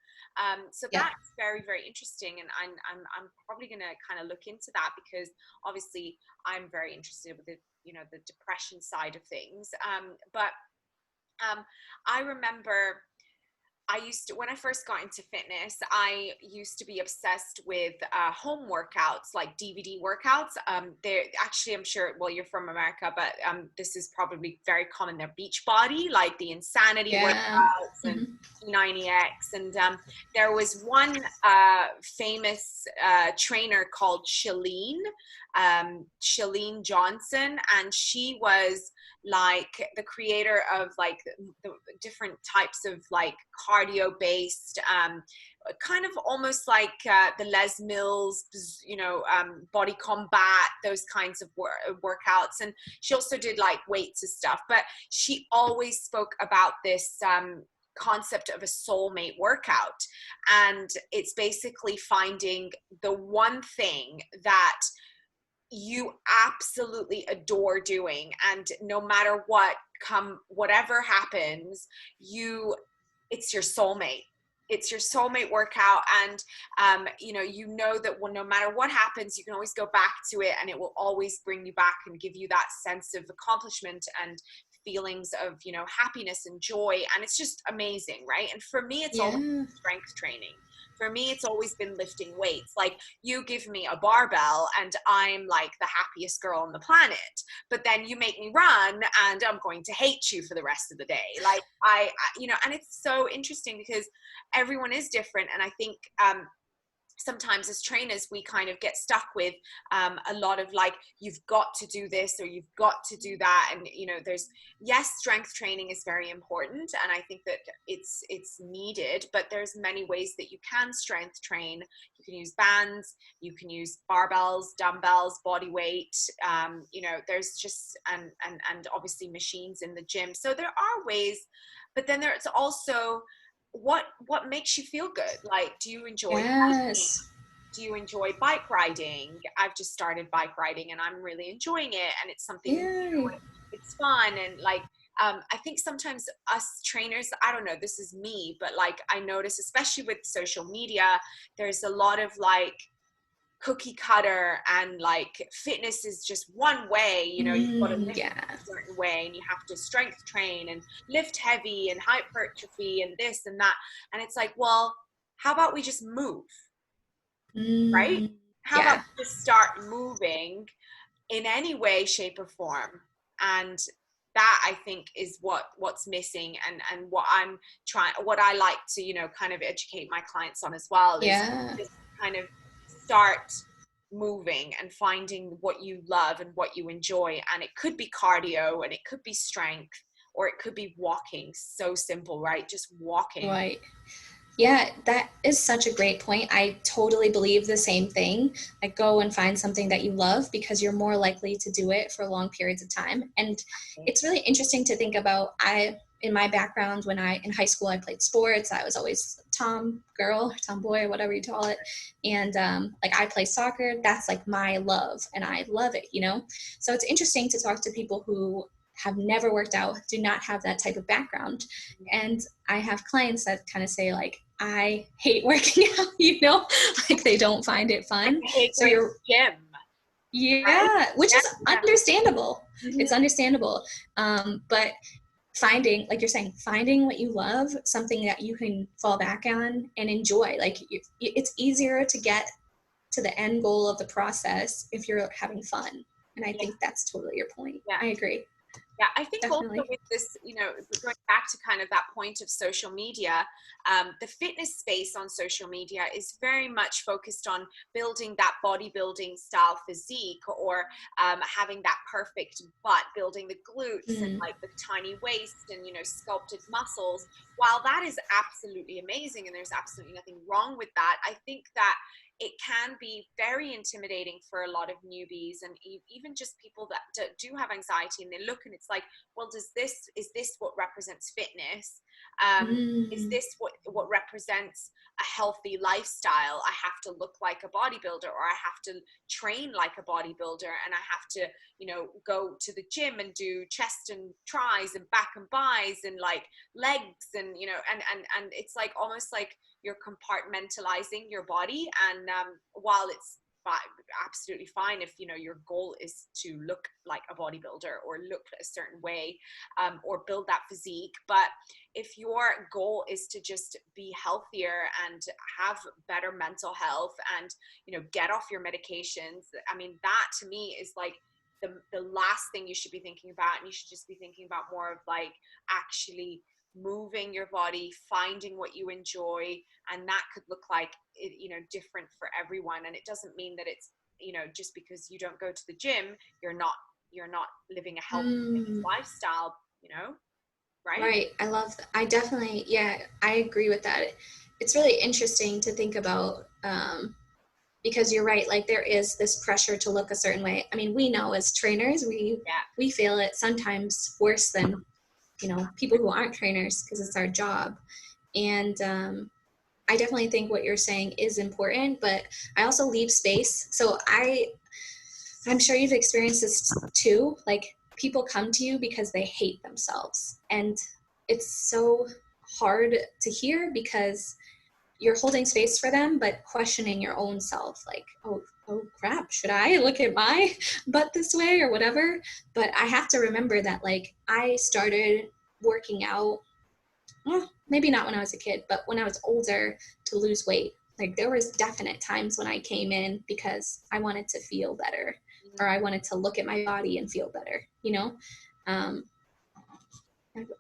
[SPEAKER 1] That's very, very interesting. And I'm probably going to kind of look into that because obviously I'm very interested with the depression side of things. I remember when I first got into fitness, I used to be obsessed with home workouts, like DVD workouts. They're actually, I'm sure, well, you're from America, but this is probably very common. They're Beachbody, like the Insanity workouts and P90X. And there was one famous trainer called Shalene Johnson, and she was like the creator of like the different types of like cardio based kind of almost like the Les Mills Body Combat, those kinds of workouts. And she also did like weights and stuff, but she always spoke about this concept of a soulmate workout, and it's basically finding the one thing that you absolutely adore doing, and no matter whatever happens, it's your soulmate. it's your soulmate workout, and you know that no matter what happens, you can always go back to it, and it will always bring you back and give you that sense of accomplishment and feelings of happiness and joy, and it's just amazing, right? And for me, it's always
[SPEAKER 2] Yeah.
[SPEAKER 1] strength training. For me, it's always been lifting weights. Like, you give me a barbell and I'm like the happiest girl on the planet, but then you make me run and I'm going to hate you for the rest of the day. Like, and it's so interesting because everyone is different. And I think sometimes as trainers we kind of get stuck with a lot of like, you've got to do this or you've got to do that, and there's, yes, strength training is very important, and I think that it's needed, but there's many ways that you can strength train. You can use bands, you can use barbells, dumbbells, body weight, there's just and obviously machines in the gym, so there are ways. But then there's also what makes you feel good. Like, do you enjoy hiking?
[SPEAKER 2] Yes.
[SPEAKER 1] Do you enjoy bike riding? I've just started bike riding and I'm really enjoying it, and it's something,
[SPEAKER 2] Yay.
[SPEAKER 1] it's fun. And like, I think sometimes us trainers, I don't know, this is me, but like, I notice, especially with social media, there's a lot of like cookie cutter, and like fitness is just one way. You've got to lift
[SPEAKER 2] Yeah.
[SPEAKER 1] a certain way, and you have to strength train and lift heavy and hypertrophy and this and that, and it's like, well, how about we just move, right? How about
[SPEAKER 2] Yeah.
[SPEAKER 1] we just start moving in any way, shape, or form? And that, I think, is what's missing, and what I like to kind of educate my clients on as well, is
[SPEAKER 2] Yeah.
[SPEAKER 1] just kind of start moving and finding what you love and what you enjoy. And it could be cardio, and it could be strength, or it could be walking. So simple, right? Just walking.
[SPEAKER 2] Right. Yeah, that is such a great point. I totally believe the same thing. Like, go and find something that you love, because you're more likely to do it for long periods of time. And it's really interesting to think about. In my background, in high school, I played sports. I was always tomboy, whatever you call it. And like, I play soccer. That's like my love, and I love it, So it's interesting to talk to people who have never worked out, do not have that type of background. And I have clients that kind of say, like, I hate working out, like they don't find it fun.
[SPEAKER 1] I hate
[SPEAKER 2] So
[SPEAKER 1] going to the gym.
[SPEAKER 2] yeah,
[SPEAKER 1] Right?
[SPEAKER 2] which is
[SPEAKER 1] Yeah.
[SPEAKER 2] understandable.
[SPEAKER 1] Mm-hmm.
[SPEAKER 2] It's understandable. But finding, like you're saying, finding what you love, something that you can fall back on and enjoy. Like, it's easier to get to the end goal of the process if you're having fun. And I think that's totally your point.
[SPEAKER 1] Yeah.
[SPEAKER 2] I agree.
[SPEAKER 1] Yeah, I think
[SPEAKER 2] Definitely.
[SPEAKER 1] also with this, going back to kind of that point of social media, the fitness space on social media is very much focused on building that bodybuilding style physique, or having that perfect butt, building the glutes and like the tiny waist and, sculpted muscles. While that is absolutely amazing and there's absolutely nothing wrong with that, I think that it can be very intimidating for a lot of newbies, and even just people that do have anxiety, and they look and it's like, well, is this what represents fitness? Is this what represents a healthy lifestyle? I have to look like a bodybuilder, or I have to train like a bodybuilder, and I have to, go to the gym and do chest and tris and back and bis and like legs, and and it's like almost like you're compartmentalizing your body. And while it's absolutely fine if your goal is to look like a bodybuilder or look a certain way, or build that physique, but if your goal is to just be healthier and have better mental health and get off your medications, I mean, that to me is like the last thing you should be thinking about. And you should just be thinking about more of like actually moving your body, finding what you enjoy, and that could look like different for everyone. And it doesn't mean that it's just because you don't go to the gym, you're not living a healthy lifestyle, right?
[SPEAKER 2] Right. I love that. I definitely, I agree with that. It's really interesting to think about, because you're right. Like, there is this pressure to look a certain way. I mean, we know as trainers, we feel it sometimes worse than people who aren't trainers, because it's our job. And I definitely think what you're saying is important, but I also leave space. So I'm sure you've experienced this too. Like, people come to you because they hate themselves, and it's so hard to hear, because you're holding space for them, but questioning your own self, like, oh crap, should I look at my butt this way or whatever? But I have to remember that, like, I started working out, well, maybe not when I was a kid, but when I was older, to lose weight. Like, there was definite times when I came in because I wanted to feel better, or I wanted to look at my body and feel better, you know? Um,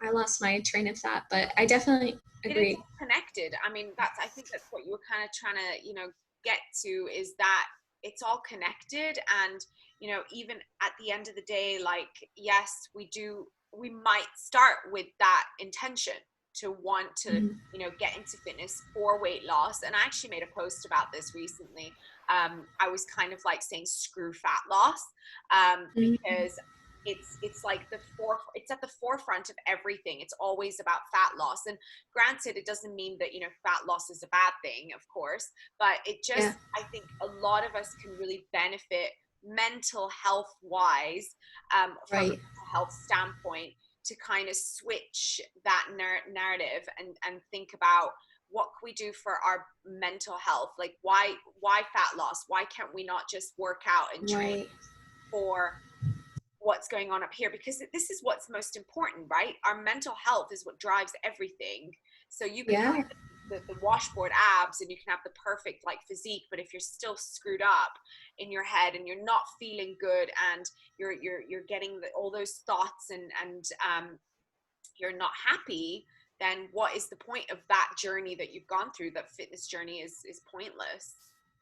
[SPEAKER 2] I lost my train of thought, but I definitely
[SPEAKER 1] It is
[SPEAKER 2] agree.
[SPEAKER 1] connected. I mean, I think that's what you were kind of trying to, get to, is that it's all connected. And, even at the end of the day, like, yes, we might start with that intention to want to,
[SPEAKER 2] Mhm.
[SPEAKER 1] get into fitness for weight loss. And I actually made a post about this recently. I was kind of like saying, screw fat loss,
[SPEAKER 2] Mhm.
[SPEAKER 1] because it's like it's at the forefront of everything. It's always about fat loss. And granted, it doesn't mean that fat loss is a bad thing, of course, but it just,
[SPEAKER 2] Yeah,
[SPEAKER 1] I think a lot of us can really benefit mental health wise, from a
[SPEAKER 2] right,
[SPEAKER 1] mental health standpoint, to kind of switch that narrative and think about what can we do for our mental health. Like, why fat loss? Why can't we not just work out and train
[SPEAKER 2] right.
[SPEAKER 1] for what's going on up here? Because this is what's most important, right? Our mental health is what drives everything. So you can have
[SPEAKER 2] Yeah,
[SPEAKER 1] the washboard abs, and you can have the perfect like physique, but if you're still screwed up in your head, and you're not feeling good, and you're getting all those thoughts, and you're not happy, then what is the point of that journey that you've gone through? That fitness journey is pointless.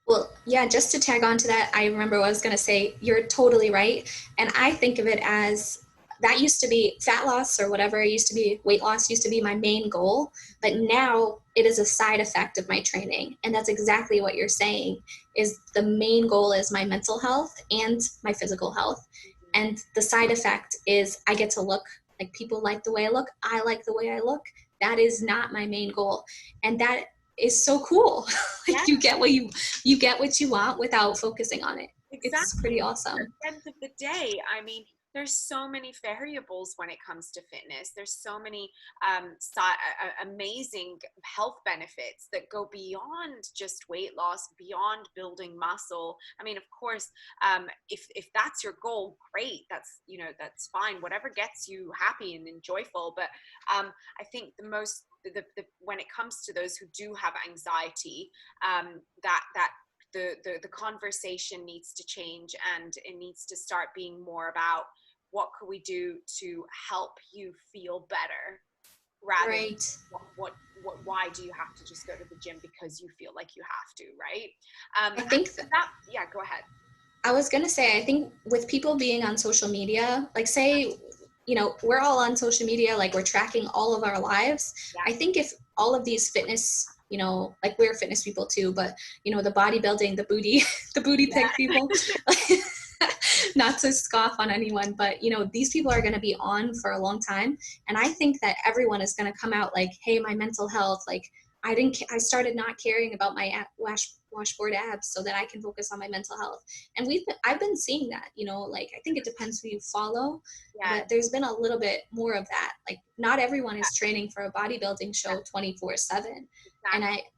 [SPEAKER 2] well, yeah, just to tag on to that, I remember what I was going to say. You're totally right. And I think of it as that used to be fat loss or whatever. It used to be weight loss, used to be my main goal. But now it is a side effect of my training. And that's exactly what you're saying, is the main goal is my mental health and my physical health.
[SPEAKER 1] Mm-hmm.
[SPEAKER 2] And the side effect is I get to look like people like the way I look. I like the way I look. That is not my main goal. And that is so cool.
[SPEAKER 1] Yeah,
[SPEAKER 2] Like, you get what you want without focusing on it. It's
[SPEAKER 1] exactly.
[SPEAKER 2] pretty
[SPEAKER 1] At
[SPEAKER 2] awesome.
[SPEAKER 1] the end of the day, I mean, there's so many variables when it comes to fitness. There's so many amazing health benefits that go beyond just weight loss, beyond building muscle. I mean, of course, if that's your goal, great. That's fine. Whatever gets you happy and joyful. But I think when it comes to those who do have anxiety, that the conversation needs to change, and it needs to start being more about what could we do to help you feel better, rather than
[SPEAKER 2] Right.
[SPEAKER 1] why do you have to just go to the gym because you feel like you have to, right?
[SPEAKER 2] I think
[SPEAKER 1] Yeah, go ahead.
[SPEAKER 2] I was going to say, I think with people being on social media, like, say, we're all on social media, like, we're tracking all of our lives.
[SPEAKER 1] Yeah.
[SPEAKER 2] I think if all of these fitness, like, we're fitness people too, but, the bodybuilding, the booty, the booty pick people, not to scoff on anyone, but, these people are going to be on for a long time. And I think that everyone is going to come out like, hey, my mental health, like, I started not caring about my washboard abs so that I can focus on my mental health. And I've been seeing that, like, I think it depends who you follow,
[SPEAKER 1] Yeah.
[SPEAKER 2] but there's been a little bit more of that. Like, not everyone is training for a bodybuilding
[SPEAKER 1] Yeah,
[SPEAKER 2] show 24/7. And
[SPEAKER 1] exactly.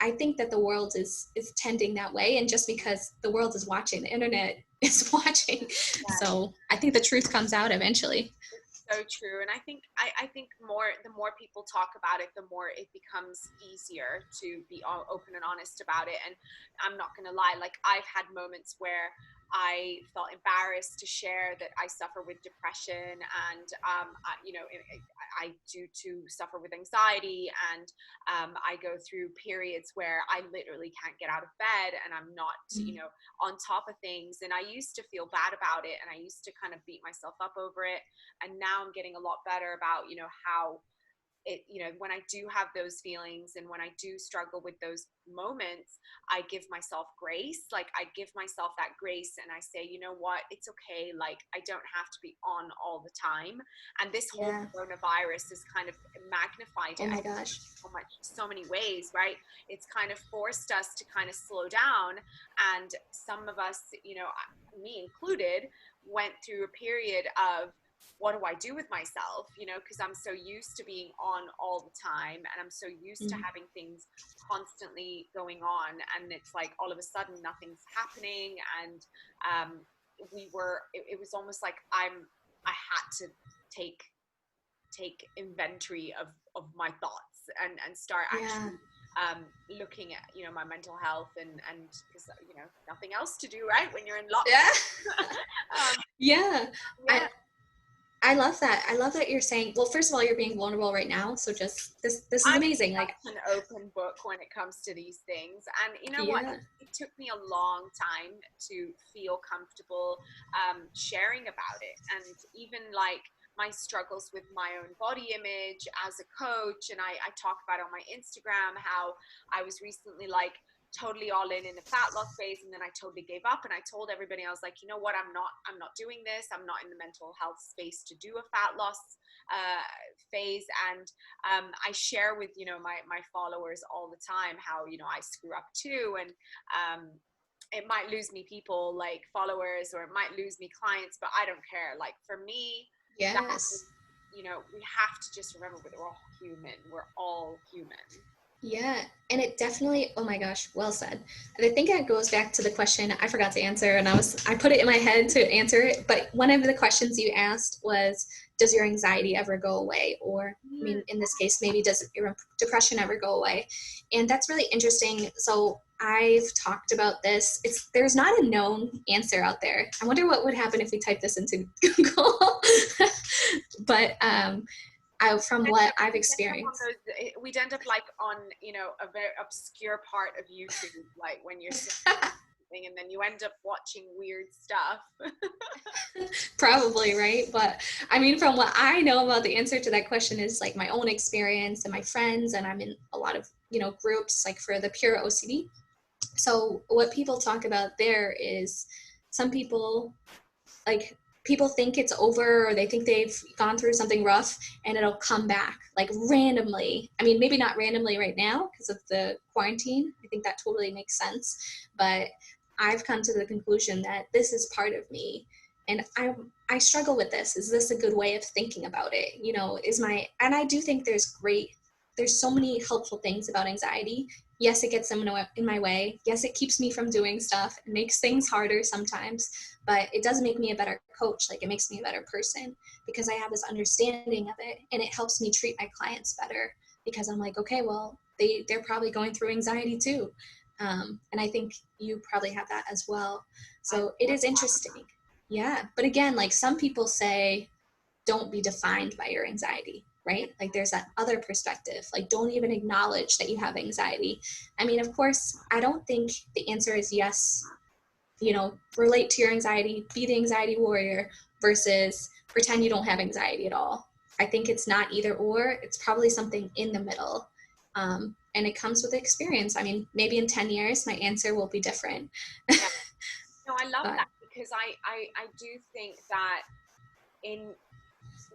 [SPEAKER 2] I think that the world is tending that way. And just because the world is watching, the internet is watching.
[SPEAKER 1] Yeah.
[SPEAKER 2] So I think the truth comes out eventually.
[SPEAKER 1] It's so true. And I think the more people talk about it, the more it becomes easier to be open and honest about it. And I'm not going to lie, like, I've had moments where I felt embarrassed to share that I suffer with depression, and I do to suffer with anxiety, and I go through periods where I literally can't get out of bed, and I'm not, on top of things. And I used to feel bad about it, and I used to kind of beat myself up over it. And now I'm getting a lot better about, how it, when I do have those feelings, and when I do struggle with those moments, I give myself grace. Like, I give myself that grace, and I say, you know what, it's okay. Like, I don't have to be on all the time. And this whole
[SPEAKER 2] Yeah.
[SPEAKER 1] coronavirus has kind of magnified
[SPEAKER 2] Oh
[SPEAKER 1] it, I
[SPEAKER 2] my
[SPEAKER 1] think,
[SPEAKER 2] gosh.
[SPEAKER 1] so many ways, right? It's kind of forced us to kind of slow down. And some of us, me included, went through a period of what do I do with myself? You know, because I'm so used to being on all the time, and I'm so used to
[SPEAKER 2] Mm.
[SPEAKER 1] having things constantly going on, and it's like all of a sudden nothing's happening. And it was almost like I had to take inventory of my thoughts, and start
[SPEAKER 2] Yeah.
[SPEAKER 1] actually looking at, you know, my mental health, and because, you know, nothing else to do, right, when you're in
[SPEAKER 2] Yeah.
[SPEAKER 1] lockdown.
[SPEAKER 2] Yeah.
[SPEAKER 1] Yeah.
[SPEAKER 2] I love that. I love that you're saying, well, first of all, you're being vulnerable right now. So just this is
[SPEAKER 1] I'm
[SPEAKER 2] amazing. Like,
[SPEAKER 1] such an open book when it comes to these things. And you know what?
[SPEAKER 2] yeah.
[SPEAKER 1] It took me a long time to feel comfortable sharing about it. And even like my struggles with my own body image as a coach. And I talk about on my Instagram how I was recently like totally all in a fat loss phase, and then I totally gave up, and I told everybody, I was like, you know what, I'm not doing this. I'm not in the mental health space to do a fat loss phase. And I share with, you know, my followers all the time how, you know, I screw up too, and it might lose me people like followers, or it might lose me clients, but I don't care. Like for me, that is,
[SPEAKER 2] Yes.
[SPEAKER 1] you know, we have to just remember that we're all human. We're all human.
[SPEAKER 2] Yeah, and it definitely, oh my gosh, well said. And I think it goes back to the question I forgot to answer, and I put it in my head to answer it, but one of the questions you asked was, does your anxiety ever go away? Or, I mean, in this case, maybe does your depression ever go away? And that's really interesting. So I've talked about this. There's not a known answer out there. I wonder what would happen if we type this into Google. But from what I've experienced.
[SPEAKER 1] We'd end up like on, you know, a very obscure part of YouTube, like when you're sitting and then you end up watching weird stuff.
[SPEAKER 2] Probably, right? But I mean, from what I know about the answer to that question is like my own experience and my friends, and I'm in a lot of, you know, groups like for the pure OCD. So what people talk about there is some people, like, people think it's over, or they think they've gone through something rough, and it'll come back like randomly. I mean, maybe not randomly right now because of the quarantine. I think that totally makes sense. But I've come to the conclusion that this is part of me, and I struggle with this. Is this a good way of thinking about it? You know, and I do think there's so many helpful things about anxiety. Yes, it gets in my way. Yes, it keeps me from doing stuff. It makes things harder sometimes, but it does make me a better coach. Like, it makes me a better person because I have this understanding of it, and it helps me treat my clients better because I'm like, okay, well, they're probably going through anxiety too. And I think you probably have that as well. So it is interesting. Yeah. But again, like, some people say, don't be defined by your anxiety, right? Like, there's that other perspective, like, don't even acknowledge that you have anxiety. I mean, of course, I don't think the answer is yes, you know, relate to your anxiety, be the anxiety warrior, versus pretend you don't have anxiety at all. I think it's not either or. It's probably something in the middle. And it comes with experience. I mean, maybe in 10 years, my answer will be different.
[SPEAKER 1] Yeah. No, I love
[SPEAKER 2] But
[SPEAKER 1] that, because I do think that in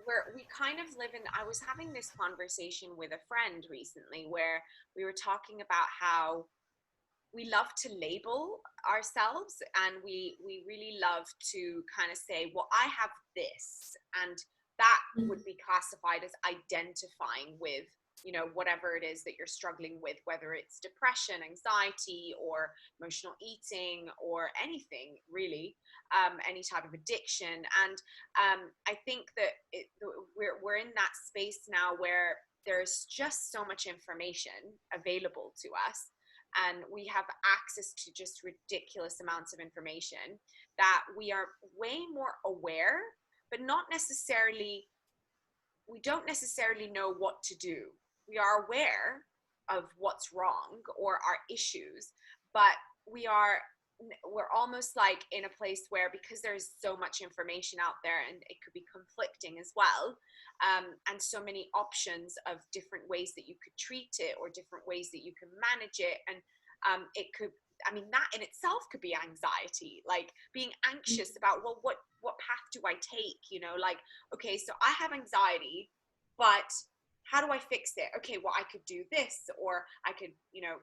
[SPEAKER 1] where we kind of live in, I was having this conversation with a friend recently where we were talking about how we love to label ourselves, and we really love to kind of say, well, I have this, and that would be classified as identifying with, you know, whatever it is that you're struggling with, whether it's depression, anxiety, or emotional eating, or anything really, any type of addiction. And I think that we're in that space now where there's just so much information available to us, and we have access to just ridiculous amounts of information, that we are way more aware, but not necessarily, we don't necessarily know what to do. We are aware of what's wrong or our issues, but we are we're almost like in a place where, because there's so much information out there, and it could be conflicting as well, and so many options of different ways that you could treat it, or different ways that you can manage it. And it could, I mean, that in itself could be anxiety, like being anxious about, well, what path do I take, you know, like, okay, so I have anxiety, but how do I fix it? Okay, well, I could do this, or I could, you know,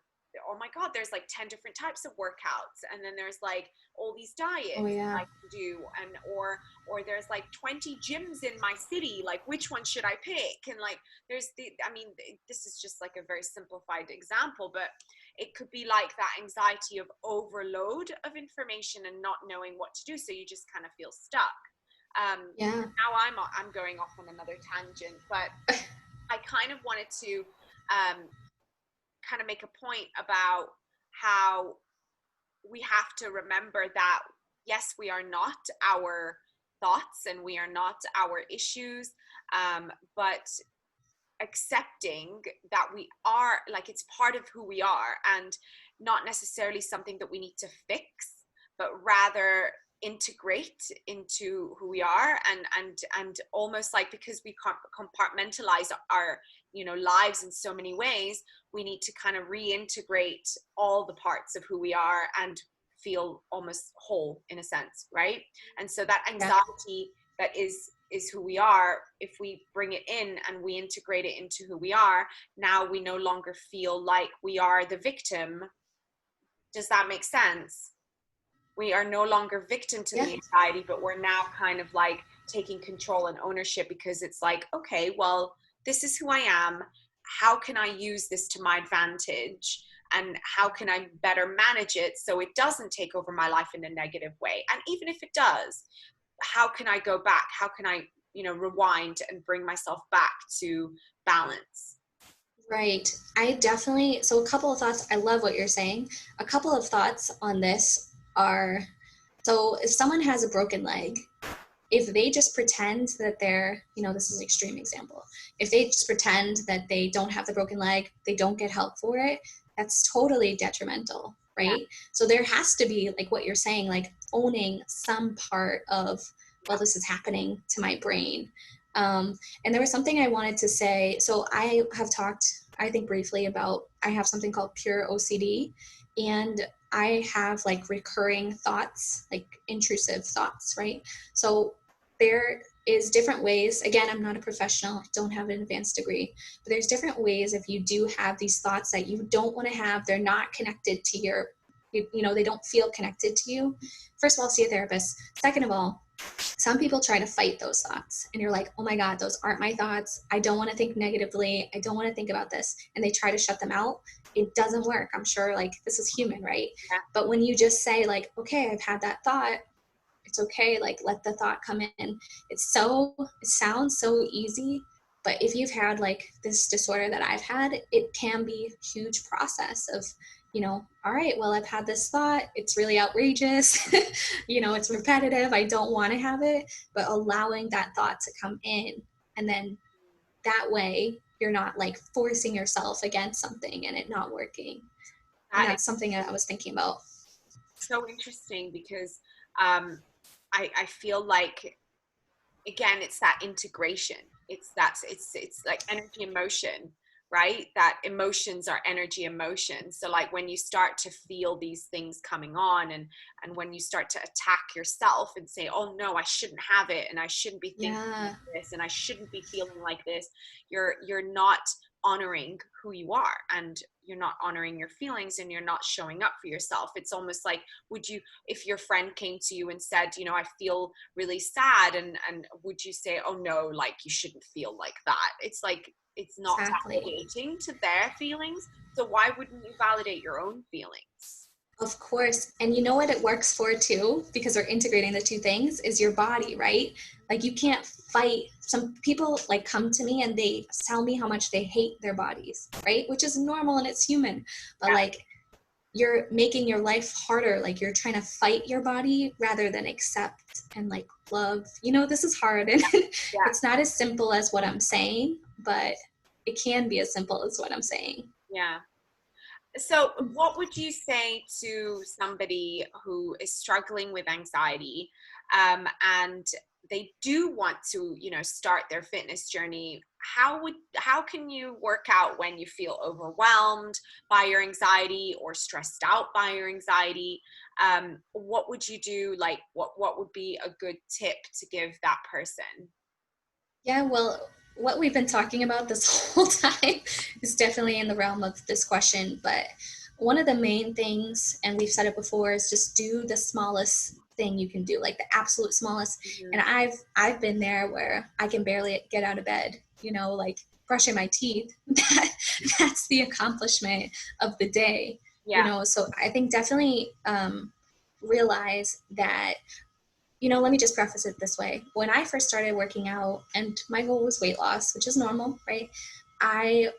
[SPEAKER 1] oh my God, there's like 10 different types of workouts. And then there's like all these diets
[SPEAKER 2] Oh yeah.
[SPEAKER 1] I can do. And, or there's like 20 gyms in my city. Like, which one should I pick? And like, this is just like a very simplified example, but it could be like that anxiety of overload of information and not knowing what to do. So you just kind of feel stuck.
[SPEAKER 2] Yeah.
[SPEAKER 1] Now I'm going off on another tangent, but I kind of wanted to kind of make a point about how we have to remember that, yes, we are not our thoughts and we are not our issues, but accepting that we are, like, it's part of who we are, and not necessarily something that we need to fix, but rather integrate into who we are, and almost like, because we compartmentalize our lives in so many ways, we need to kind of reintegrate all the parts of who we are and feel almost whole in a sense, right? And so that anxiety that is who we are, if we bring it in and we integrate it into who we are, now we no longer feel like we are the victim. Does that make sense? We are no longer victim to the anxiety, but we're now kind of like taking control and ownership, because it's like, okay, well, this is who I am. How can I use this to my advantage? And how can I better manage it so it doesn't take over my life in a negative way? And even if it does, how can I go back? How can I, rewind and bring myself back to balance?
[SPEAKER 2] Right. So a couple of thoughts. I love what you're saying. A couple of thoughts on this are, so if someone has a broken leg, if they just pretend that they're, this is an extreme example. If they just pretend that they don't have the broken leg, they don't get help for it, that's totally detrimental, right? Yeah. So there has to be, like what you're saying, like owning some part of, well, this is happening to my brain. And there was something I wanted to say. So I have talked, I think briefly about, I have something called pure OCD, and I have like recurring thoughts, like intrusive thoughts, right? So there is different ways. Again, I'm not a professional, I don't have an advanced degree, but there's different ways if you do have these thoughts that you don't want to have, they're not connected to your, they don't feel connected to you. First of all, see a therapist. Second of all, some people try to fight those thoughts, and you're like, oh my God, those aren't my thoughts. I don't want to think negatively. I don't want to think about this. And they try to shut them out. It doesn't work. I'm sure, like, this is human, right? Yeah. But when you just say like, okay, I've had that thought, it's okay. Like, let the thought come in. It sounds so easy, but if you've had like this disorder that I've had, it can be a huge process of, all right, well, I've had this thought, it's really outrageous, it's repetitive, I don't want to have it, but allowing that thought to come in, and then that way you're not like forcing yourself against something and it not working. And that's something that I was thinking about.
[SPEAKER 1] So interesting, because I feel like, again, it's that integration. It's like energy emotion, right? That emotions are energy emotions. So like when you start to feel these things coming on, and when you start to attack yourself and say, oh no, I shouldn't have it, and I shouldn't be thinking like this, and I shouldn't be feeling like this, you're not honoring who you are, and you're not honoring your feelings, and you're not showing up for yourself. It's almost like, if your friend came to you and said, I feel really sad, and would you say, oh no, like, you shouldn't feel like that? It's like, it's not validating to their feelings. So why wouldn't you validate your own feelings?
[SPEAKER 2] Of course. And you know what it works for too, because we're integrating the two things, is your body, right? Like, you can't fight. Some people like come to me and they tell me how much they hate their bodies, right? Which is normal and it's human. But like, you're making your life harder. Like, you're trying to fight your body rather than accept and like love. This is hard, and it's not as simple as what I'm saying, but it can be as simple as what I'm saying.
[SPEAKER 1] Yeah. So what would you say to somebody who is struggling with anxiety, and they do want to, start their fitness journey? How can you work out when you feel overwhelmed by your anxiety or stressed out by your anxiety? What would you do? Like, what would be a good tip to give that person?
[SPEAKER 2] Yeah, well, what we've been talking about this whole time is definitely in the realm of this question, but one of the main things, and we've said it before, is just do the smallest thing you can do, like the absolute smallest. And I've been there where I can barely get out of bed, like brushing my teeth. That's the accomplishment of the day.
[SPEAKER 1] Yeah.
[SPEAKER 2] So I think definitely realize that, let me just preface it this way. When I first started working out, and my goal was weight loss, which is normal, right? I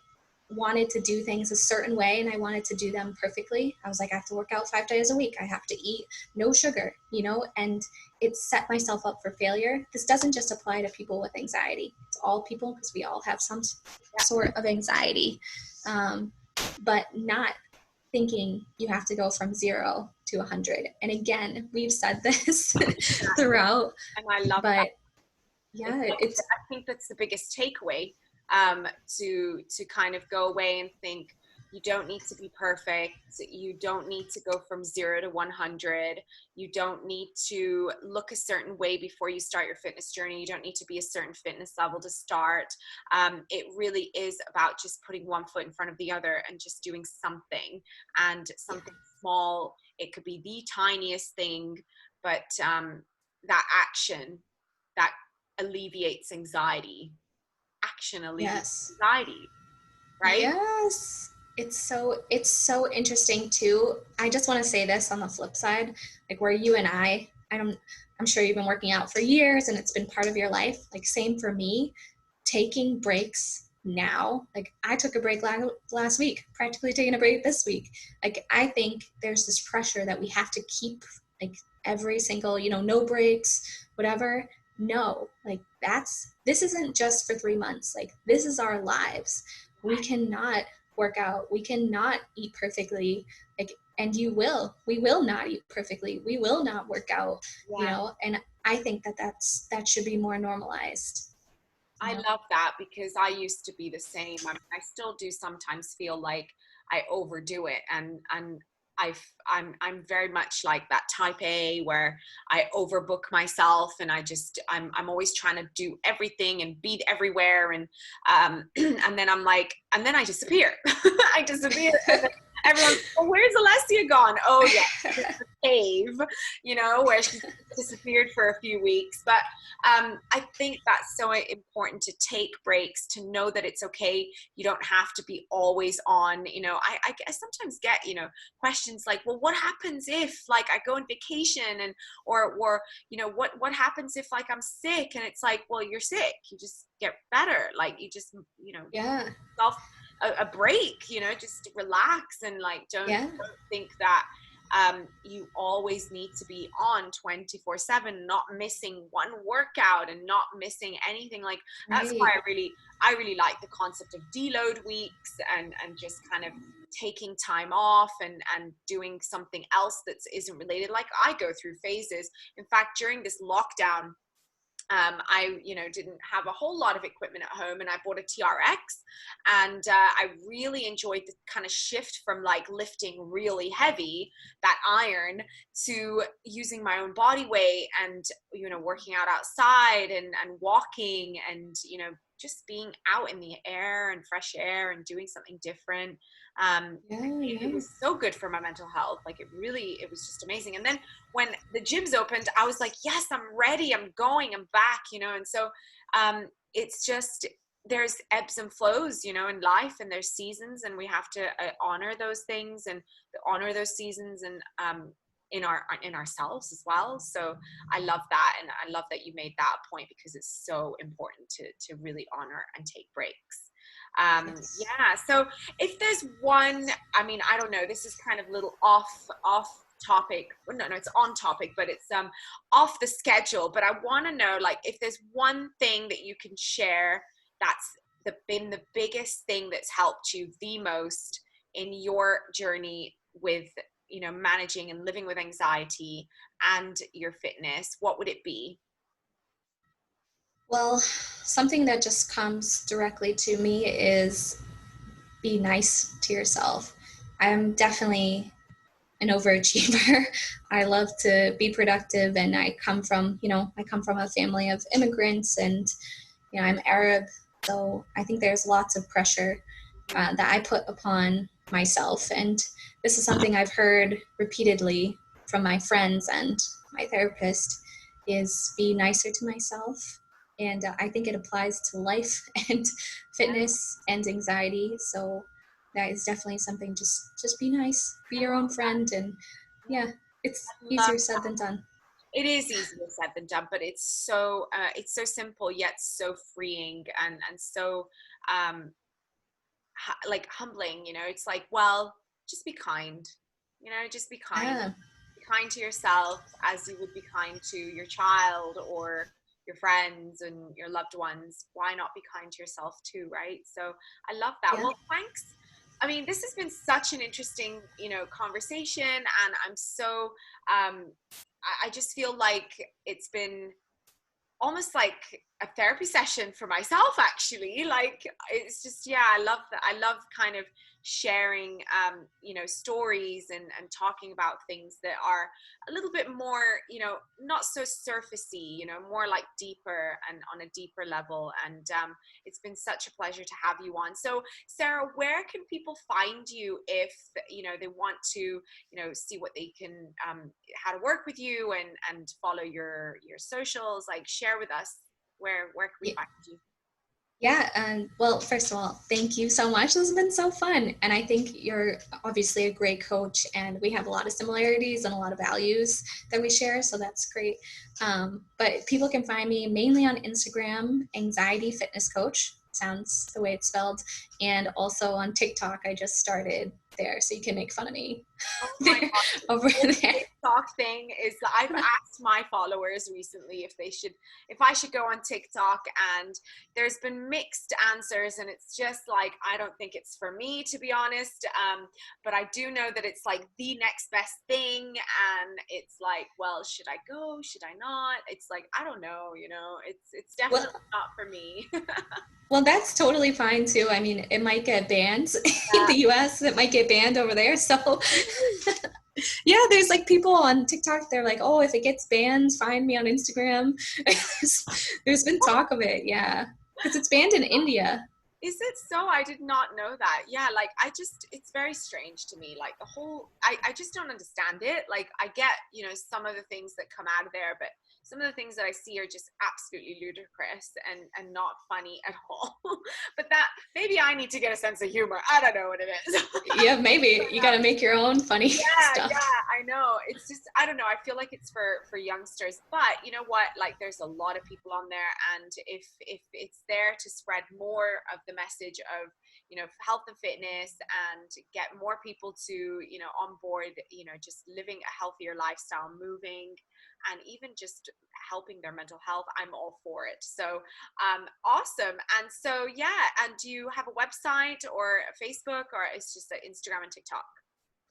[SPEAKER 2] wanted to do things a certain way, and I wanted to do them perfectly. I was like, I have to work out 5 days a week. I have to eat no sugar, and it set myself up for failure. This doesn't just apply to people with anxiety. It's all people, because we all have some sort of anxiety, but not thinking you have to go from 0 to 100. And again, we've said this throughout.
[SPEAKER 1] And I love
[SPEAKER 2] but
[SPEAKER 1] that.
[SPEAKER 2] yeah,
[SPEAKER 1] I think that's the biggest takeaway, to kind of go away and think you don't need to be perfect. You don't need to go from 0 to 100. You don't need to look a certain way before you start your fitness journey. You don't need to be a certain fitness level to start. It really is about just putting one foot in front of the other and just doing something, and something small. It could be the tiniest thing, but that action that alleviates anxiety. Action alleviates anxiety, right?
[SPEAKER 2] Yes. It's so interesting too. I just want to say this on the flip side, like where you and I'm sure you've been working out for years and it's been part of your life. Like same for me, taking breaks now. Like I took a break last week, practically taking a break this week. Like I think there's this pressure that we have to keep like every single, no breaks, whatever. No, like this isn't just for 3 months. Like this is our lives. We cannot work out. We cannot eat perfectly. Like, and we will not eat perfectly. We will not work out, and I think that should be more normalized.
[SPEAKER 1] I love that, because I used to be the same. I still do sometimes feel like I overdo it, and I'm very much like that type A, where I overbook myself, and I'm always trying to do everything and be everywhere, and and then I'm like, and then I disappear. I disappear. And then everyone's, well, where's Alessia gone? Oh yeah, the cave, where she disappeared for a few weeks. But I think that's so important, to take breaks, to know that it's okay. You don't have to be always on. I sometimes get questions like, well, what happens if like I go on vacation, and or what happens if like I'm sick? And it's like, well, you're sick, you just get better. Like you just self a break, just relax, and like don't think that you always need to be on 24/7, not missing one workout and not missing anything. Like that's why I really like the concept of deload weeks, and just kind of taking time off and doing something else that isn't related. Like I go through phases. In fact, during this lockdown, I didn't have a whole lot of equipment at home, and I bought a TRX, and I really enjoyed the kind of shift from like lifting really heavy, that iron, to using my own body weight, and working out outside, and walking, and just being out in the air and fresh air and doing something different. It was so good for my mental health. Like it was just amazing. And then when the gyms opened, I was like, yes, I'm ready. I'm going, I'm back, and so it's just, there's ebbs and flows, in life, and there's seasons, and we have to honor those things, and honor those seasons, and in ourselves as well. So I love that, and I love that you made that a point, because it's so important to really honor and take breaks. So if there's one, I don't know, this is kind of a little off topic. No, it's on topic, but it's off the schedule. But I want to know, like, if there's one thing that you can share that's been the biggest thing that's helped you the most in your journey with managing and living with anxiety and your fitness, what would it be?
[SPEAKER 2] Well, something that just comes directly to me is be nice to yourself. I'm definitely an overachiever. I love to be productive, and I come from a family of immigrants, and I'm Arab, so I think there's lots of pressure that I put upon myself. And this is something I've heard repeatedly from my friends and my therapist is be nicer to myself. And I think it applies to life and fitness and anxiety. So that is definitely something, just be nice, be your own friend. And yeah, it's
[SPEAKER 1] Love
[SPEAKER 2] easier said than done.
[SPEAKER 1] it is easier said than done, but it's so simple yet so freeing and so um like humbling, you know. It's like, well, just be kind, you know, just be kind.
[SPEAKER 2] Yeah,
[SPEAKER 1] Be kind to yourself as you would be kind to your child or your friends and your loved ones. Why not be kind to yourself too, right? So I love that.
[SPEAKER 2] yeah.
[SPEAKER 1] Well, thanks. I mean, this has been such an interesting, you know, conversation, and I'm so I just feel like it's been almost like a therapy session for myself, actually. Like, it's just, yeah, I love that. I love kind of sharing you know, stories and talking about things that are a little bit more, you know, not so surfacey, you know, more like deeper and on a deeper level. And it's been such a pleasure to have you on. So Sarah, where can people find you if, you know, they want to, you know, see what they can how to work with you and follow your socials? Like, share with us where can we find you?
[SPEAKER 2] Yeah, and well, first of all, thank you so much. This has been so fun. And I think you're obviously a great coach, and we have a lot of similarities and a lot of values that we share. So that's great. But people can find me mainly on Instagram, Anxiety Fitness Coach, sounds the way it's spelled. And also on TikTok, I just started there. So you can make fun of me
[SPEAKER 1] Oh my
[SPEAKER 2] there,
[SPEAKER 1] gosh, this
[SPEAKER 2] over
[SPEAKER 1] whole
[SPEAKER 2] there.
[SPEAKER 1] TikTok thing is, I've asked my followers recently if I should go on TikTok, and there's been mixed answers, and it's just like, I don't think it's for me, to be honest. But I do know that it's like the next best thing, and it's like, well, should I go? Should I not? It's like, I don't know, you know, it's
[SPEAKER 2] Well,
[SPEAKER 1] definitely not for me.
[SPEAKER 2] Well, that's totally fine too. I mean, it might get banned in
[SPEAKER 1] Yeah.
[SPEAKER 2] the US, it might get banned over there. So, yeah, there's like people on TikTok, they're like, oh, if it gets banned, find me on Instagram. There's been talk of it, yeah, because it's banned in India.
[SPEAKER 1] Is it so? I did not know that. Yeah, like, it's very strange to me. Like, the whole, I just don't understand it. Like, I get, you know, some of the things that come out of there, but some of the things that I see are just absolutely ludicrous and not funny at all. But that, maybe I need to get a sense of humor. I don't know what it is.
[SPEAKER 2] Yeah, maybe you got to make your own funny
[SPEAKER 1] Yeah,
[SPEAKER 2] stuff.
[SPEAKER 1] yeah, I know. It's just, I don't know. I feel like it's for youngsters, but you know what? Like, there's a lot of people on there, and if it's there to spread more of the message of, you know, health and fitness, and get more people to, you know, on board, you know, just living a healthier lifestyle, moving, and even just helping their mental health, I'm all for it. So awesome. And so, yeah, and do you have a website or a Facebook, or it's just Instagram and TikTok?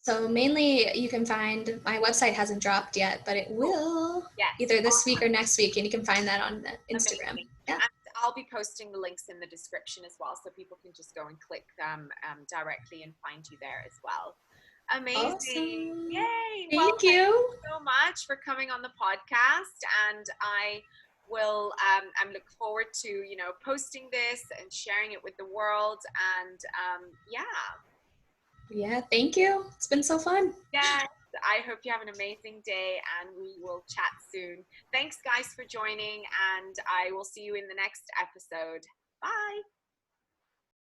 [SPEAKER 2] So mainly you can find, my website hasn't dropped yet, but it
[SPEAKER 1] Cool.
[SPEAKER 2] will
[SPEAKER 1] Yes.
[SPEAKER 2] either this week or next week, and you can find that on the Instagram.
[SPEAKER 1] Amazing.
[SPEAKER 2] Yeah.
[SPEAKER 1] And I'll be posting the links in the description as well, so people can just go and click them directly and find you there as well. Amazing.
[SPEAKER 2] Awesome.
[SPEAKER 1] Yay. Well,
[SPEAKER 2] Thank
[SPEAKER 1] thank
[SPEAKER 2] you.
[SPEAKER 1] you so much for coming on the podcast. And I will, I'm looking forward to, you know, posting this and sharing it with the world. And yeah.
[SPEAKER 2] Yeah, thank you. It's been so fun.
[SPEAKER 1] Yes. I hope you have an amazing day, and we will chat soon. Thanks, guys, for joining, and I will see you in the next episode. Bye.